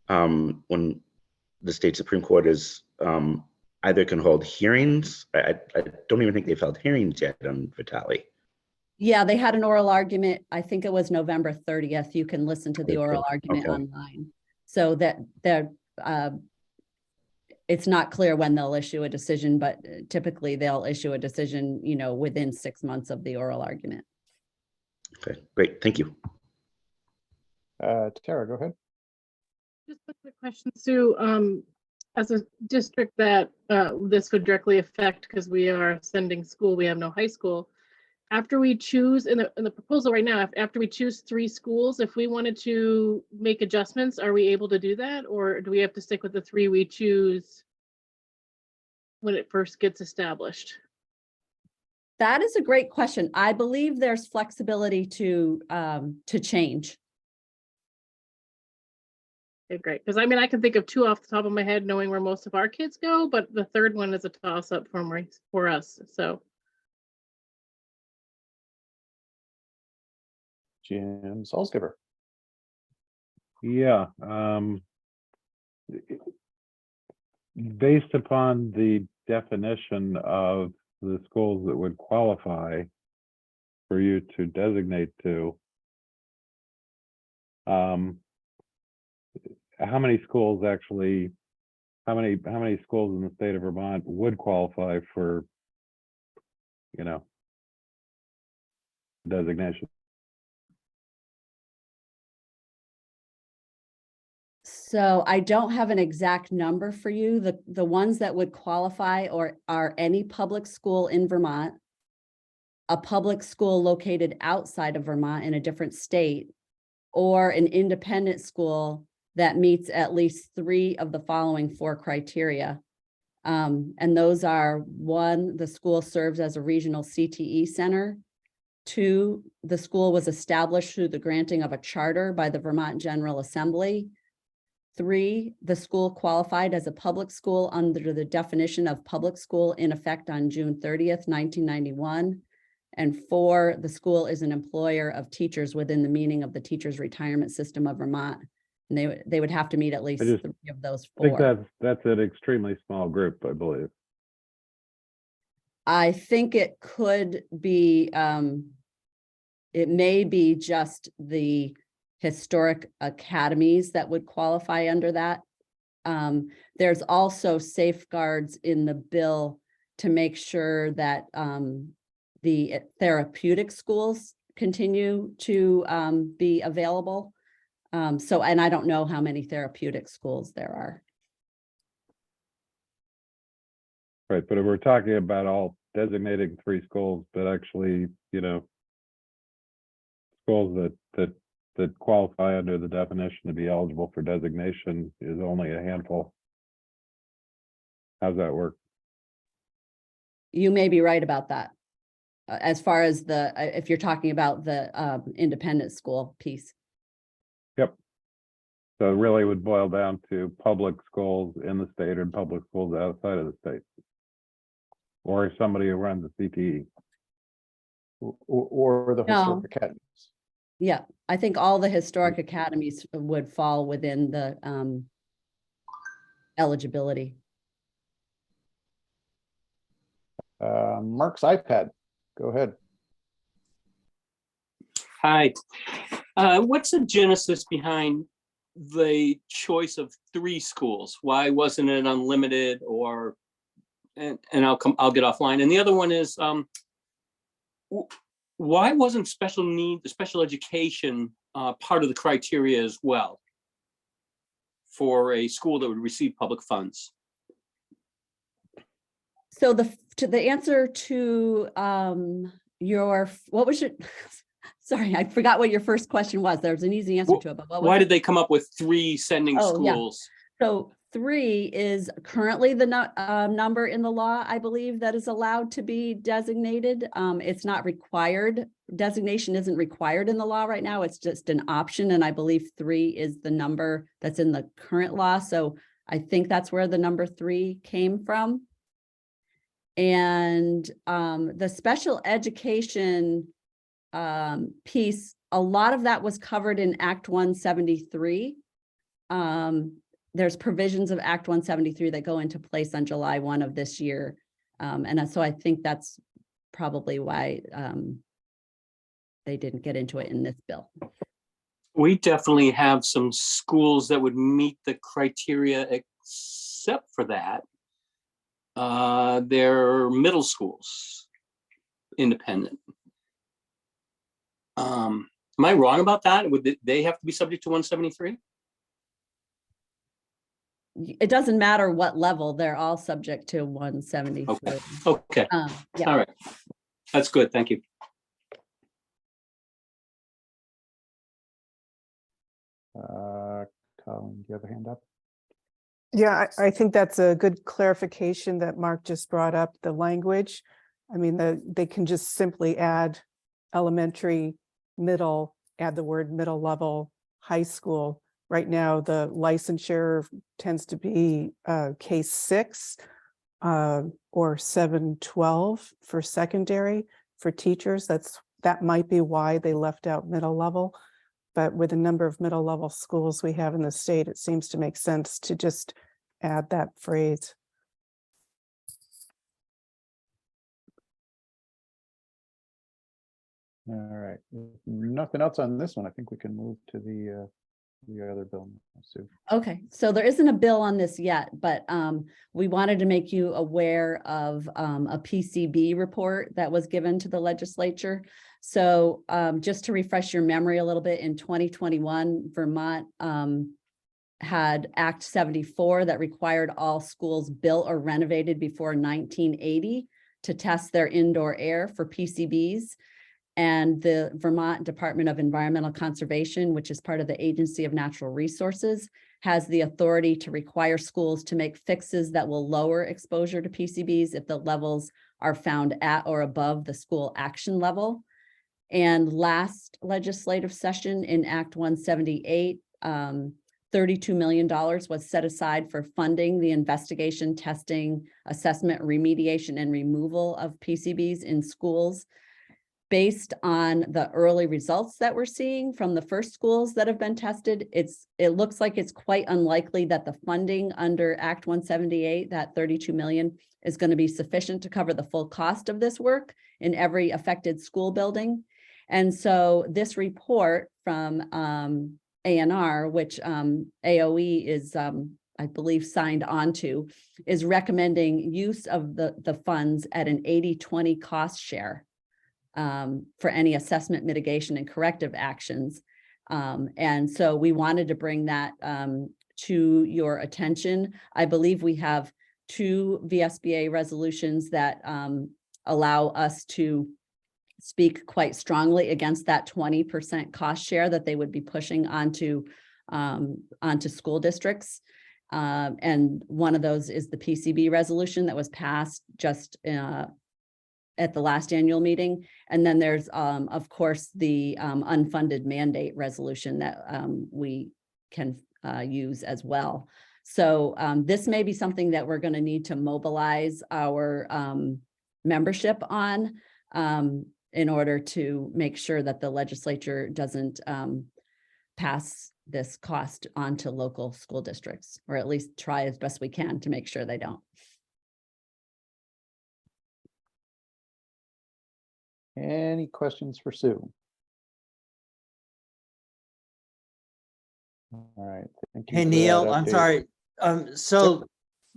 the state Supreme Court is either can hold hearings? I don't even think they've held hearings yet on Vitale. Yeah, they had an oral argument. I think it was November 30th. You can listen to the oral argument online. So that it's not clear when they'll issue a decision, but typically they'll issue a decision, within 6 months of the oral argument. Okay, great. Thank you. Tara, go ahead. Just a quick question, Sue. As a district that this would directly affect, because we are sending school, we have no high school. After we choose in the proposal right now, after we choose 3 schools, if we wanted to make adjustments, are we able to do that? Or do we have to stick with the 3 we choose when it first gets established? That is a great question. I believe there's flexibility to change. Okay, great. Because I can think of 2 off the top of my head, knowing where most of our kids go, but the third one is a toss up for us. So. Jim Salzgiver. Yeah. Based upon the definition of the schools that would qualify for you to designate to, how many schools actually, how many schools in the state of Vermont would qualify for, designation? So I don't have an exact number for you. The ones that would qualify are any public school in Vermont, a public school located outside of Vermont in a different state, or an independent school that meets at least 3 of the following 4 criteria. And those are: 1, the school serves as a regional CTE center; 2, the school was established through the granting of a charter by the Vermont General Assembly; 3, the school qualified as a public school under the definition of public school in effect on June 30th, 1991. And 4, the school is an employer of teachers within the meaning of the Teachers Retirement System of Vermont. And they would have to meet at least 3 of those 4. I think that's an extremely small group, I believe. I think it could be, it may be just the historic academies that would qualify under that. There's also safeguards in the bill to make sure that the therapeutic schools continue to be available. So, and I don't know how many therapeutic schools there are. Right, but if we're talking about all designating 3 schools, but actually, you know, schools that qualify under the definition to be eligible for designation is only a handful. How's that work? You may be right about that. As far as the, if you're talking about the independent school piece. Yep. So it really would boil down to public schools in the state and public schools outside of the state. Or somebody who runs a CTE. Or the No. historic academies. Yeah, I think all the historic academies would fall within the eligibility. Mark's iPad, go ahead. Hi. What's the genesis behind the choice of 3 schools? Why wasn't it unlimited or, and I'll get offline. And the other one is, why wasn't the special education part of the criteria as well for a school that would receive public funds? So the answer to your, what was your, sorry, I forgot what your first question was. There was an easy answer to it, but what was Why it? did they come up with 3 sending schools? Yeah. So 3 is currently the number in the law, I believe, that is allowed to be designated. It's not required. Designation isn't required in the law right now. It's just an option. And I believe 3 is the number that's in the current law. So I think that's where the number 3 came from. And the special education piece, a lot of that was covered in Act 173. There's provisions of Act 173 that go into place on July 1 of this year. And so I think that's probably why they didn't get into it in this bill. We definitely have some schools that would meet the criteria except for that. They're middle schools, independent. Am I wrong about that? Would they have to be subject to 173? It doesn't matter what level, they're all subject to 173. Okay. Yeah. All right. That's good. Thank you. Colin, do you have a hand up? Yeah, I think that's a good clarification that Mark just brought up, the language. I mean, they can just simply add elementary, middle, add the word middle level, high school. Right now, the licensure tends to be K-6 or 7-12 for secondary for teachers. That might be why they left out middle level. But with the number of middle level schools we have in the state, it seems to make sense to just add that phrase. All right, nothing else on this one. I think we can move to the other bill, Sue. Okay, so there isn't a bill on this yet, but we wanted to make you aware of a PCB report that was given to the legislature. So just to refresh your memory a little bit, in 2021, Vermont had Act 74 that required all schools built or renovated before 1980 to test their indoor air for PCBs. And the Vermont Department of Environmental Conservation, which is part of the Agency of Natural Resources, has the authority to require schools to make fixes that will lower exposure to PCBs if the levels are found at or above the school action level. And last legislative session in Act 178, $32 million was set aside for funding the investigation, testing, assessment, remediation, and removal of PCBs in schools. Based on the early results that we're seeing from the first schools that have been tested, it looks like it's quite unlikely that the funding under Act 178, that 32 million, is going to be sufficient to cover the full cost of this work in every affected school building. And so this report from ANR, which AOE is, I believe, signed onto, is recommending use of the funds at an 80-20 cost share for any assessment, mitigation, and corrective actions. And so we wanted to bring that to your attention. I believe we have 2 VSBA resolutions that allow us to speak quite strongly against that 20% cost share that they would be pushing onto school districts. And one of those is the PCB resolution that was passed just at the last annual meeting. And then there's, of course, the unfunded mandate resolution that we can use as well. So this may be something that we're going to need to mobilize our membership on in order to make sure that the legislature doesn't pass this cost on to local school districts, or at least try as best we can to make sure they don't. Any questions for Sue? All right. Thank you Hey, for that Neil, I'm update. sorry. So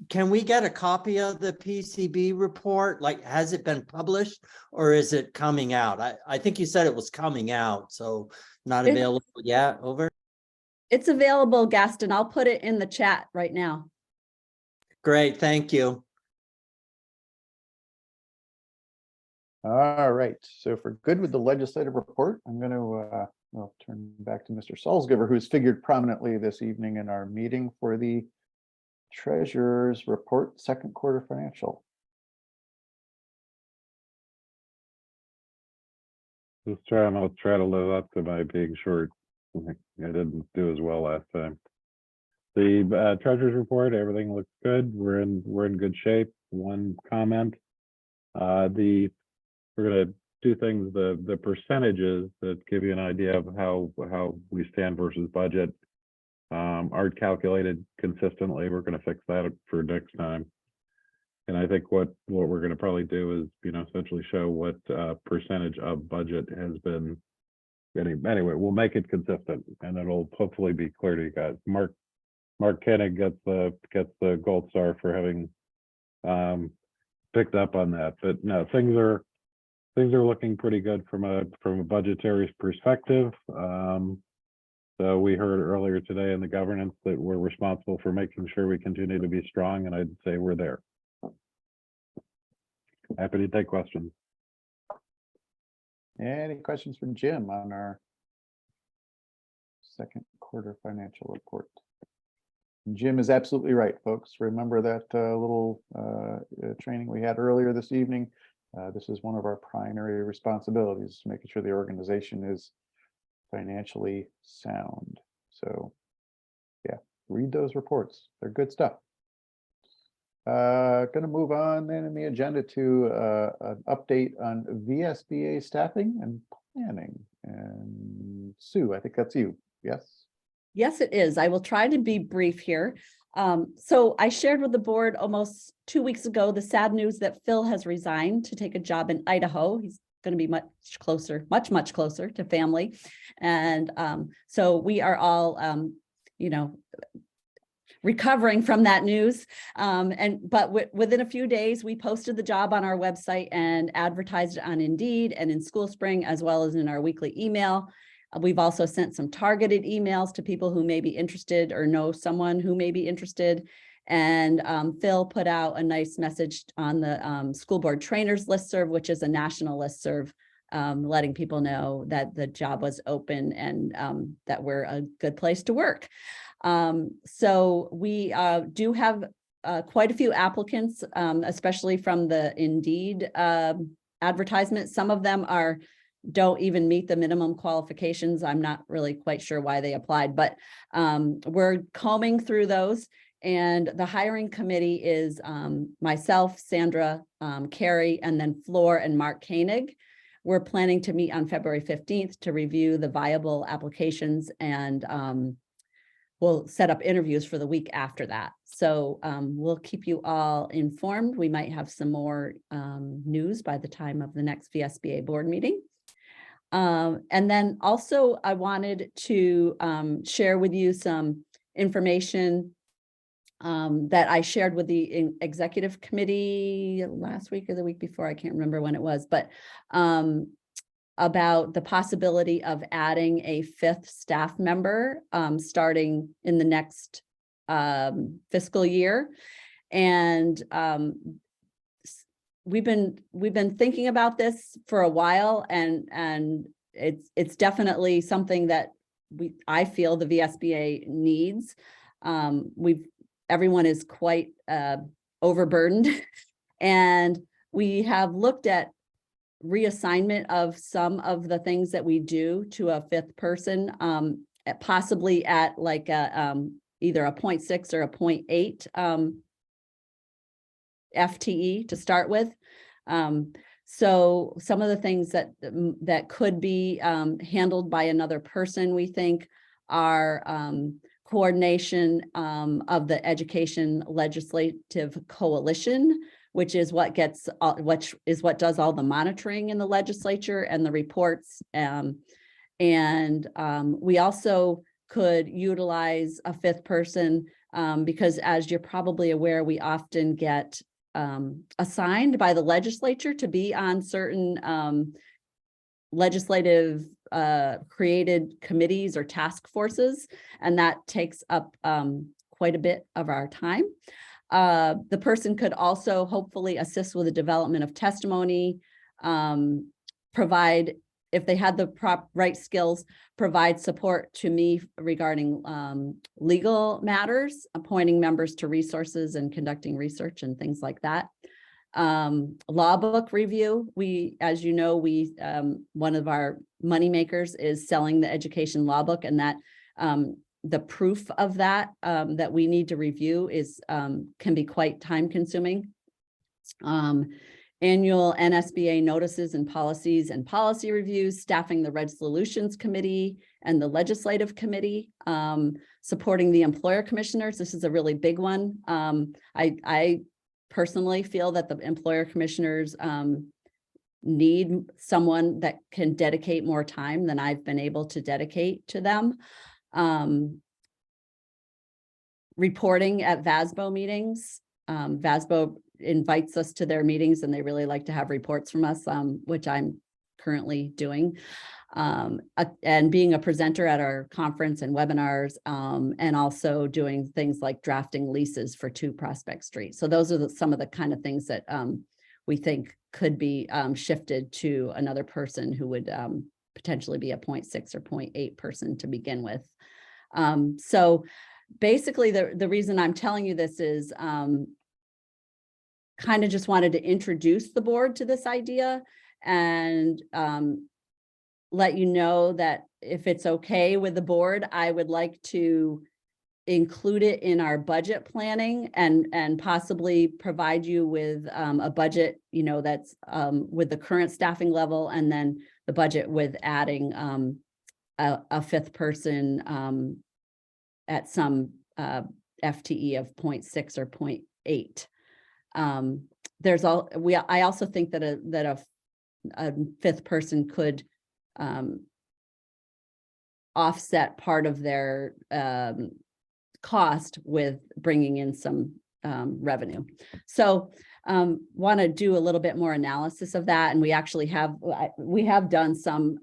can we get a copy of the PCB report? Like, has it been published or is it coming out? I think you said it was coming out, so not available yet. Over. It's available, Gaston. I'll put it in the chat right now. Great, thank you. All right. So if we're good with the legislative report, I'm going to I'll turn back to Mr. Salzgiver, who's figured prominently this evening in our meeting for the Treasurer's Report, second quarter financial. I'll try to live up to my being short. I didn't do as well last time. The Treasurer's Report, everything looks good. We're in good shape. One comment. We're gonna do things, the percentages that give you an idea of how we stand versus budget aren't calculated consistently. We're going to fix that for next time. And I think what we're going to probably do is, essentially show what percentage of budget has been anyway, we'll make it consistent and it'll hopefully be clear to you guys. Mark Koenig gets the gold star for having picked up on that. But no, things are looking pretty good from a budgetary perspective. So we heard earlier today in the governance that we're responsible for making sure we continue to be strong, and I'd say we're there. Happy to take questions. Any questions from Jim on our second quarter financial report? Jim is absolutely right, folks. Remember that little training we had earlier this evening. This is one of our primary responsibilities, making sure the organization is financially sound. So yeah, read those reports. They're good stuff. Going to move on then in the agenda to an update on VSBA staffing and planning. And Sue, I think that's you. Yes? Yes, it is. I will try to be brief here. So I shared with the board almost 2 weeks ago the sad news that Phil has resigned to take a job in Idaho. He's going to be much closer to family. And so we are all, recovering from that news. But within a few days, we posted the job on our website and advertised it on Indeed and in School Spring, as well as in our weekly email. We've also sent some targeted emails to people who may be interested or know someone who may be interested. And Phil put out a nice message on the school board trainers listserv, which is a national listserv, letting people know that the job was open and that we're a good place to work. So we do have quite a few applicants, especially from the Indeed advertisement. Some of them don't even meet the minimum qualifications. I'm not really quite sure why they applied, but we're combing through those. And the hiring committee is myself, Sandra, Carrie, and then Floor and Mark Koenig. We're planning to meet on February 15th to review the viable applications, and we'll set up interviews for the week after that. So we'll keep you all informed. We might have some more news by the time of the next VSBA board meeting. And then also I wanted to share with you some information that I shared with the executive committee last week or the week before. I can't remember when it was, but about the possibility of adding a 5th staff member starting in the next fiscal year. And we've been thinking about this for a while, and it's definitely something that I feel the VSBA needs. Everyone is quite overburdened, and we have looked at reassignment of some of the things that we do to a 5th person, possibly at like a either a 0.6 or a 0.8 FTE to start with. So some of the things that could be handled by another person, we think, are coordination of the Education Legislative Coalition, which is what does all the monitoring in the legislature and the reports. We also could utilize a 5th person because, as you're probably aware, we often get assigned by the legislature to be on certain legislative created committees or task forces, and that takes up quite a bit of our time. The person could also hopefully assist with the development of testimony, provide, if they had the right skills, provide support to me regarding legal matters, appointing members to resources and conducting research and things like that. Law book review. As you know, one of our money makers is selling the education law book, and that the proof of that that we need to review can be quite time consuming. Annual NSBA notices and policy reviews, staffing the Resolutions Committee and the Legislative Committee, supporting the employer commissioners. This is a really big one. I personally feel that the employer commissioners need someone that can dedicate more time than I've been able to dedicate to them. Reporting at VSBA meetings. VSBA invites us to their meetings, and they really like to have reports from us, which I'm currently doing. And being a presenter at our conference and webinars, and also doing things like drafting leases for 2 Prospect Street. So those are some of the kind of things that we think could be shifted to another person who would potentially be a 0.6 or 0.8 person to begin with. So basically the reason I'm telling you this is kind of just wanted to introduce the board to this idea and let you know that if it's okay with the board, I would like to include it in our budget planning and possibly provide you with a budget, that's with the current staffing level, and then the budget with adding a 5th person at some FTE of 0.6 or 0.8. I also think that a 5th person could offset part of their cost with bringing in some revenue. So want to do a little bit more analysis of that, and we actually have done some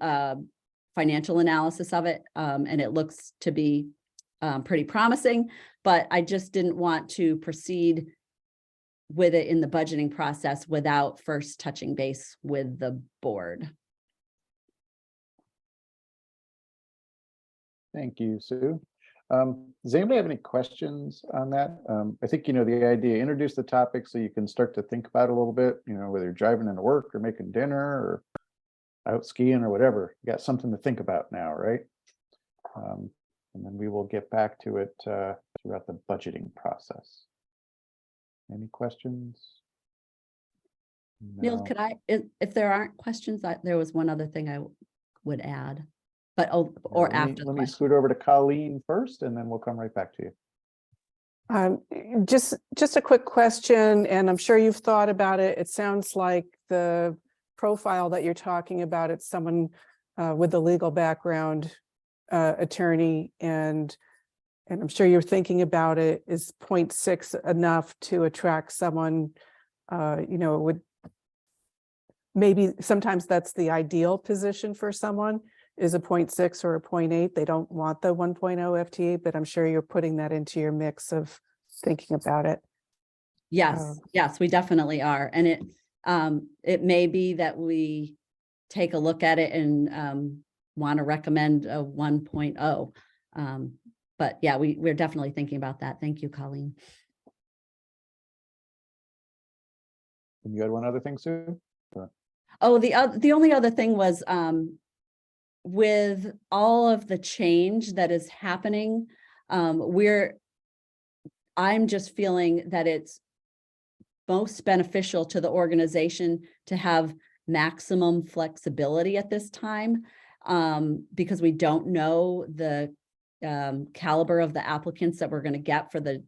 financial analysis of it, and it looks to be pretty promising, but I just didn't want to proceed with it in the budgeting process without first touching base with the board. Thank you, Sue. Does anybody have any questions on that? I think, the idea, introduce the topic so you can start to think about it a little bit, whether you're driving into work or making dinner or out skiing or whatever. You got something to think about now, right? And then we will get back to it throughout the budgeting process. Any questions? Neil, No. could if there aren't questions, there was one other thing I would add, but Let me scoot over to Colleen first, and then we'll come right back to you. Just a quick question, and I'm sure you've thought about it. It sounds like the profile that you're talking about, it's someone with a legal background, attorney, and I'm sure you're thinking about it. Is 0.6 enough to attract someone, maybe sometimes that's the ideal position for someone is a 0.6 or a 0.8. They don't want the 1.0 FTE, but I'm sure you're putting that into your mix of thinking about it. Yes, yes, we definitely are. And it may be that we take a look at it and want to recommend a 1.0. But yeah, we're definitely thinking about that. Thank you, Colleen. And you had one other thing, Sue? Oh, the only other thing was with all of the change that is happening, I'm just feeling that it's most beneficial to the organization to have maximum flexibility at this time, because we don't know the caliber of the applicants that we're going to get for the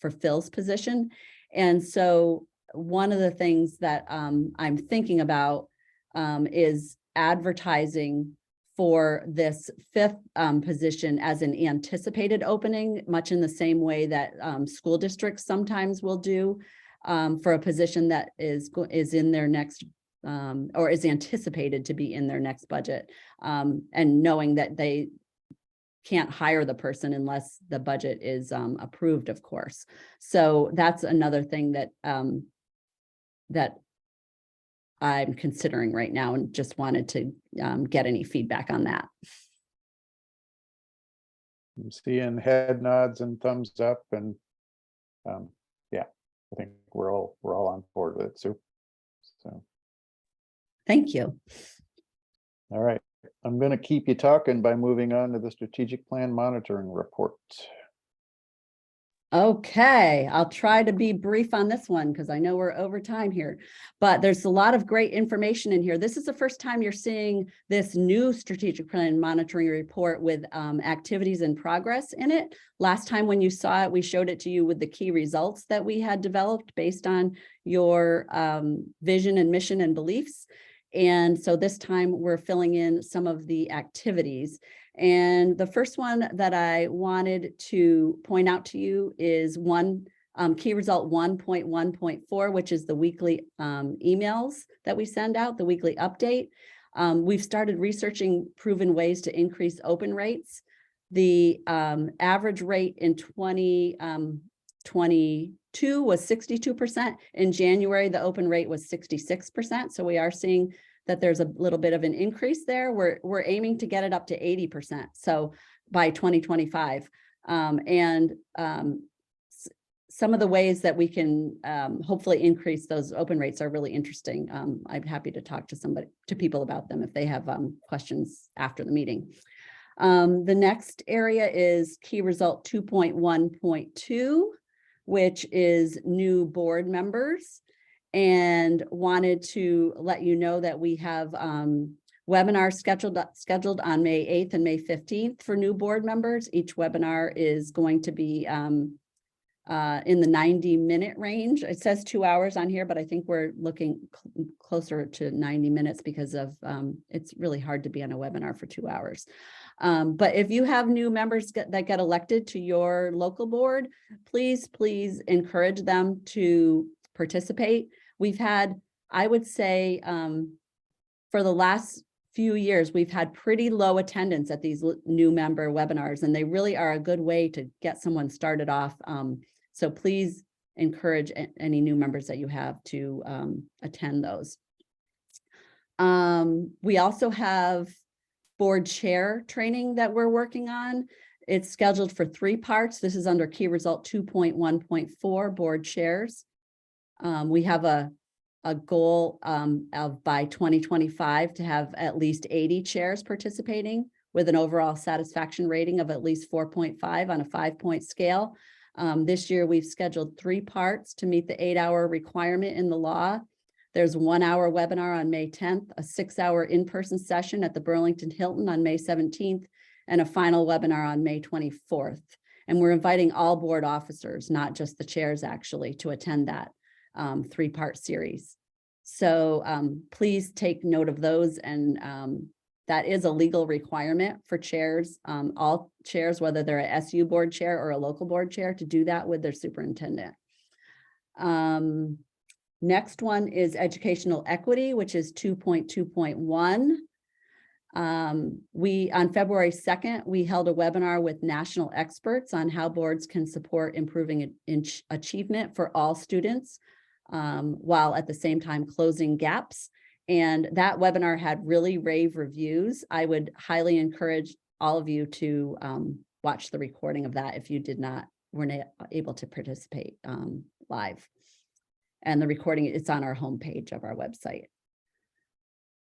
for Phil's position. And so one of the things that I'm thinking about is advertising for this fifth position as an anticipated opening, much in the same way that school districts sometimes will do for a position that is in their next or is anticipated to be in their next budget, and knowing that they can't hire the person unless the budget is approved, of course. So that's another thing that that I'm considering right now, and just wanted to get any feedback on that. I'm seeing head nods and thumbs up, and yeah, I think we're all on board with it, Sue. So Thank you. all right, I'm going to keep you talking by moving on to the strategic plan monitoring report. Okay, I'll try to be brief on this one because I know we're over time here, but there's a lot of great information in here. This is the first time you're seeing this new strategic plan monitoring report with activities in progress in it. Last time when you saw it, we showed it to you with the key results that we had developed based on your vision and mission and beliefs. And so this time we're filling in some of the activities. And the first one that I wanted to point out to you is key result 1.1.4, which is the weekly emails that we send out, the weekly update. We've started researching proven ways to increase open rates. The average rate in 2022 was 62%. In January, the open rate was 66%. So we are seeing that there's a little bit of an increase there. We're aiming to get it up to 80%. So by 2025. Some of the ways that we can hopefully increase those open rates are really interesting. I'm happy to talk to people about them if they have questions after the meeting. The next area is key result 2.1.2, which is new board members. And wanted to let you know that we have webinars scheduled on May 8th and May 15th for new board members. Each webinar is going to be in the 90-minute range. It says 2 hours on here, but I think we're looking closer to 90 minutes because of it's really hard to be on a webinar for 2 hours. But if you have new members that get elected to your local board, please encourage them to participate. We've had, I would say, for the last few years, we've had pretty low attendance at these new member webinars, and they really are a good way to get someone started off. So please encourage any new members that you have to attend those. We also have board chair training that we're working on. It's scheduled for 3 parts. This is under key result 2.1.4 board chairs. We have a goal of by 2025 to have at least 80 chairs participating with an overall satisfaction rating of at least 4.5 on a 5-point scale. This year, we've scheduled 3 parts to meet the 8-hour requirement in the law. There's 1-hour webinar on May 10th, a 6-hour in-person session at the Burlington Hilton on May 17th, and a final webinar on May 24th. And we're inviting all board officers, not just the chairs actually, to attend that 3-part series. So please take note of those, and that is a legal requirement for chairs, all chairs, whether they're a SU board chair or a local board chair, to do that with their superintendent. Next one is educational equity, which is 2.2.1. On February 2nd, we held a webinar with national experts on how boards can support improving achievement for all students, while at the same time closing gaps. And that webinar had really rave reviews. I would highly encourage all of you to watch the recording of that if you weren't able to participate live. And the recording, it's on our homepage of our website.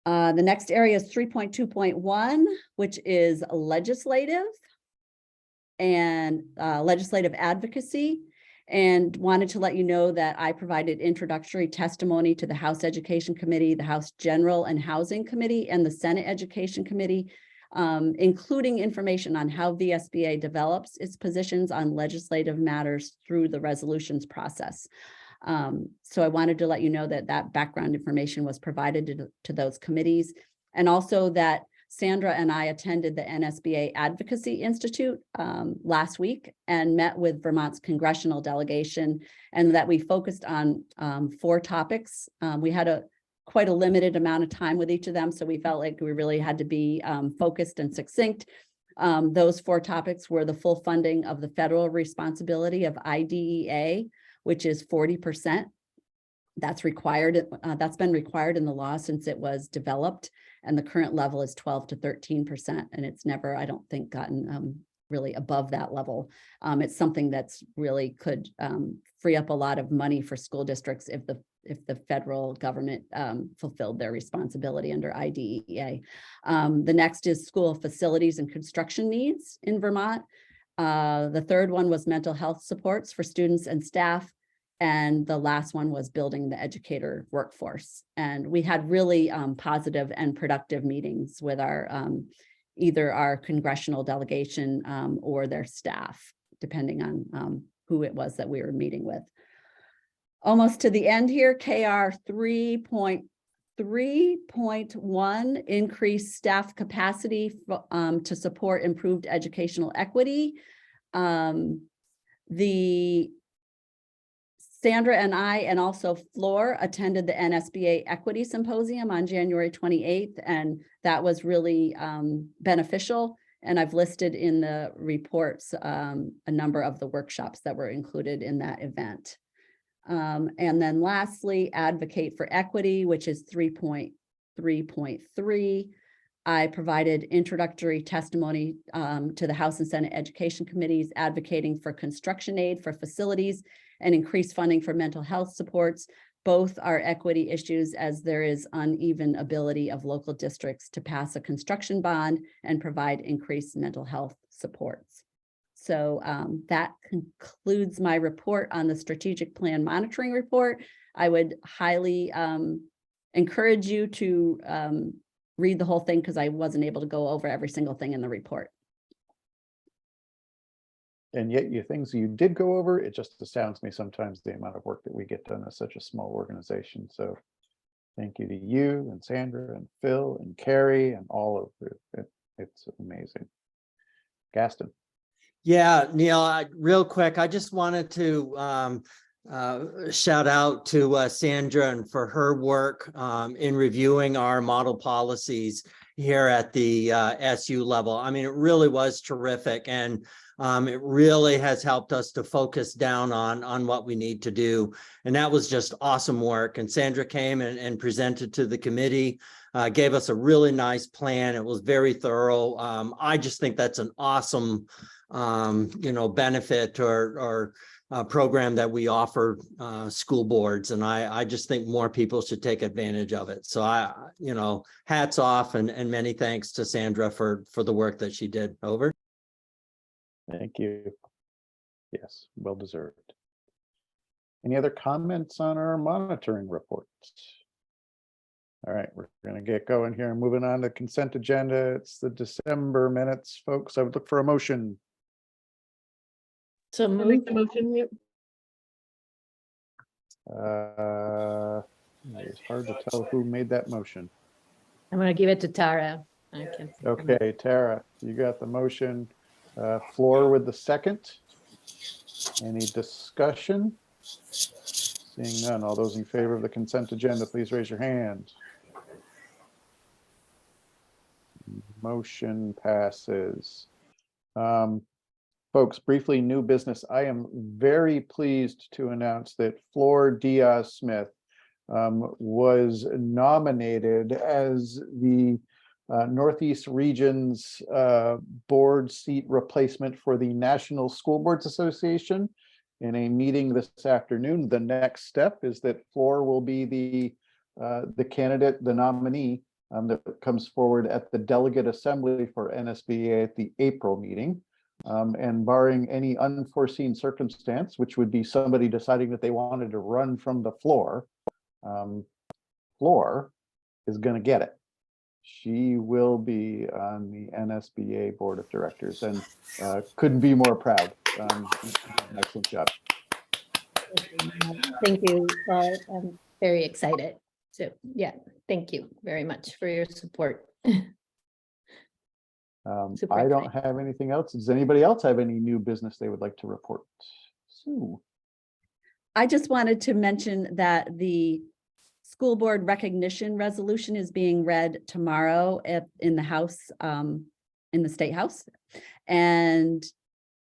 The next area is 3.2.1, which is legislative and legislative advocacy. And wanted to let you know that I provided introductory testimony to the House Education Committee, the House General and Housing Committee, and the Senate Education Committee, including information on how VSBA develops its positions on legislative matters through the resolutions process. So I wanted to let you know that that background information was provided to those committees, and also that Sandra and I attended the NSBA Advocacy Institute last week and met with Vermont's congressional delegation, and that we focused on 4 topics. We had quite a limited amount of time with each of them, so we felt like we really had to be focused and succinct. Those 4 topics were the full funding of the federal responsibility of IDEA, which is 40%. That's required. That's been required in the law since it was developed, and the current level is 12 to 13%, and it's never, I don't think, gotten really above that level. It's something that's really could free up a lot of money for school districts if the federal government fulfilled their responsibility under IDEA. The next is school facilities and construction needs in Vermont. The third one was mental health supports for students and staff. And the last one was building the educator workforce. And we had really positive and productive meetings with our either our congressional delegation or their staff, depending on who it was that we were meeting with. Almost to the end here, KR 3.3.1, increase staff capacity to support improved educational equity. Sandra and I, and also Floor, attended the NSBA Equity Symposium on January 28th, and that was really beneficial. And I've listed in the reports a number of the workshops that were included in that event. And then lastly, Advocate for Equity, which is 3.3.3. I provided introductory testimony to the House and Senate Education Committees advocating for construction aid for facilities and increased funding for mental health supports. Both are equity issues, as there is uneven ability of local districts to pass a construction bond and provide increased mental health supports. So that concludes my report on the strategic plan monitoring report. I would highly encourage you to read the whole thing, because I wasn't able to go over every single thing in the report. And yet things you did go over, it just astounds me sometimes the amount of work that we get done as such a small organization. So thank you to you and Sandra and Phil and Carrie and all of it. It's amazing. Gaston. Yeah, Neil, real quick, I just wanted to shout out to Sandra and for her work in reviewing our model policies here at the SU level. I mean, it really was terrific, and it really has helped us to focus down on what we need to do. And that was just awesome work. And Sandra came and presented to the committee, gave us a really nice plan. It was very thorough. I just think that's an awesome benefit or program that we offer school boards, and I just think more people should take advantage of it. So hats off and many thanks to Sandra for the work that she did. Over. Thank you. Yes, well deserved. Any other comments on our monitoring reports? All right, we're going to get going here and moving on to consent agenda. It's the December minutes, folks. I would look for a motion. So make the motion. Yep. It's hard to tell who made that motion. I'm going to give it to Tara. Okay, Tara, you got the motion. Floor with the second. Any discussion? Seeing none, all those in favor of the consent agenda, please raise your hand. Motion passes. Folks, briefly, new business. I am very pleased to announce that Flor Diaz-Smith was nominated as the Northeast Region's board seat replacement for the National School Boards Association in a meeting this afternoon. The next step is that Flor will be the candidate, the nominee that comes forward at the delegate assembly for NSBA at the April meeting. And barring any unforeseen circumstance, which would be somebody deciding that they wanted to run from the floor, Flor is going to get it. She will be on the NSBA board of directors, and couldn't be more proud. Excellent job. Thank you. I'm very excited. So yeah, thank you very much for your support. Super I don't excited. have anything else. Does anybody else have any new business they would like to report? Sue. I just wanted to mention that the school board recognition resolution is being read tomorrow in the House, in the State House. And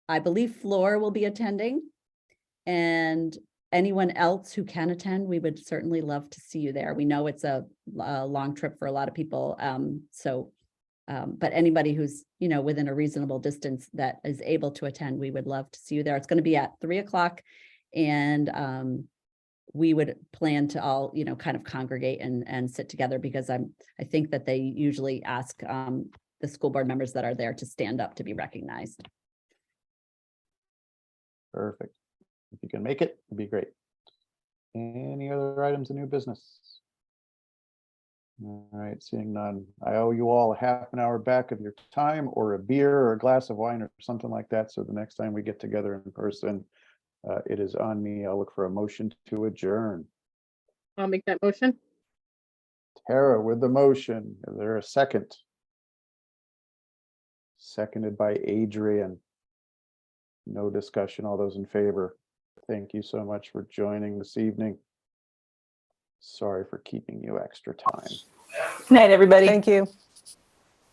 I believe Flor will be attending. And anyone else who can attend, we would certainly love to see you there. We know it's a long trip for a lot of people. But anybody who's, within a reasonable distance that is able to attend, we would love to see you there. It's going to be at 3 o'clock. And we would plan to all, kind of congregate and sit together, because I think that they usually ask the school board members that are there to stand up to be recognized. Perfect. If you can make it, it'd be great. Any other items of new business? All right, seeing none. I owe you all a half an hour back of your time, or a beer or a glass of wine or something like that. So the next time we get together in person, it is on me. I'll look for a motion to adjourn. I'll make that motion. Tara with the motion. Is there a second? Seconded by Adrian. No discussion. All those in favor. Thank you so much for joining this evening. Sorry for keeping you extra time. Good night, everybody. Thank you.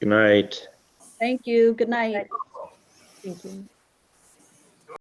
Good night. Thank you. Good night. Thank you.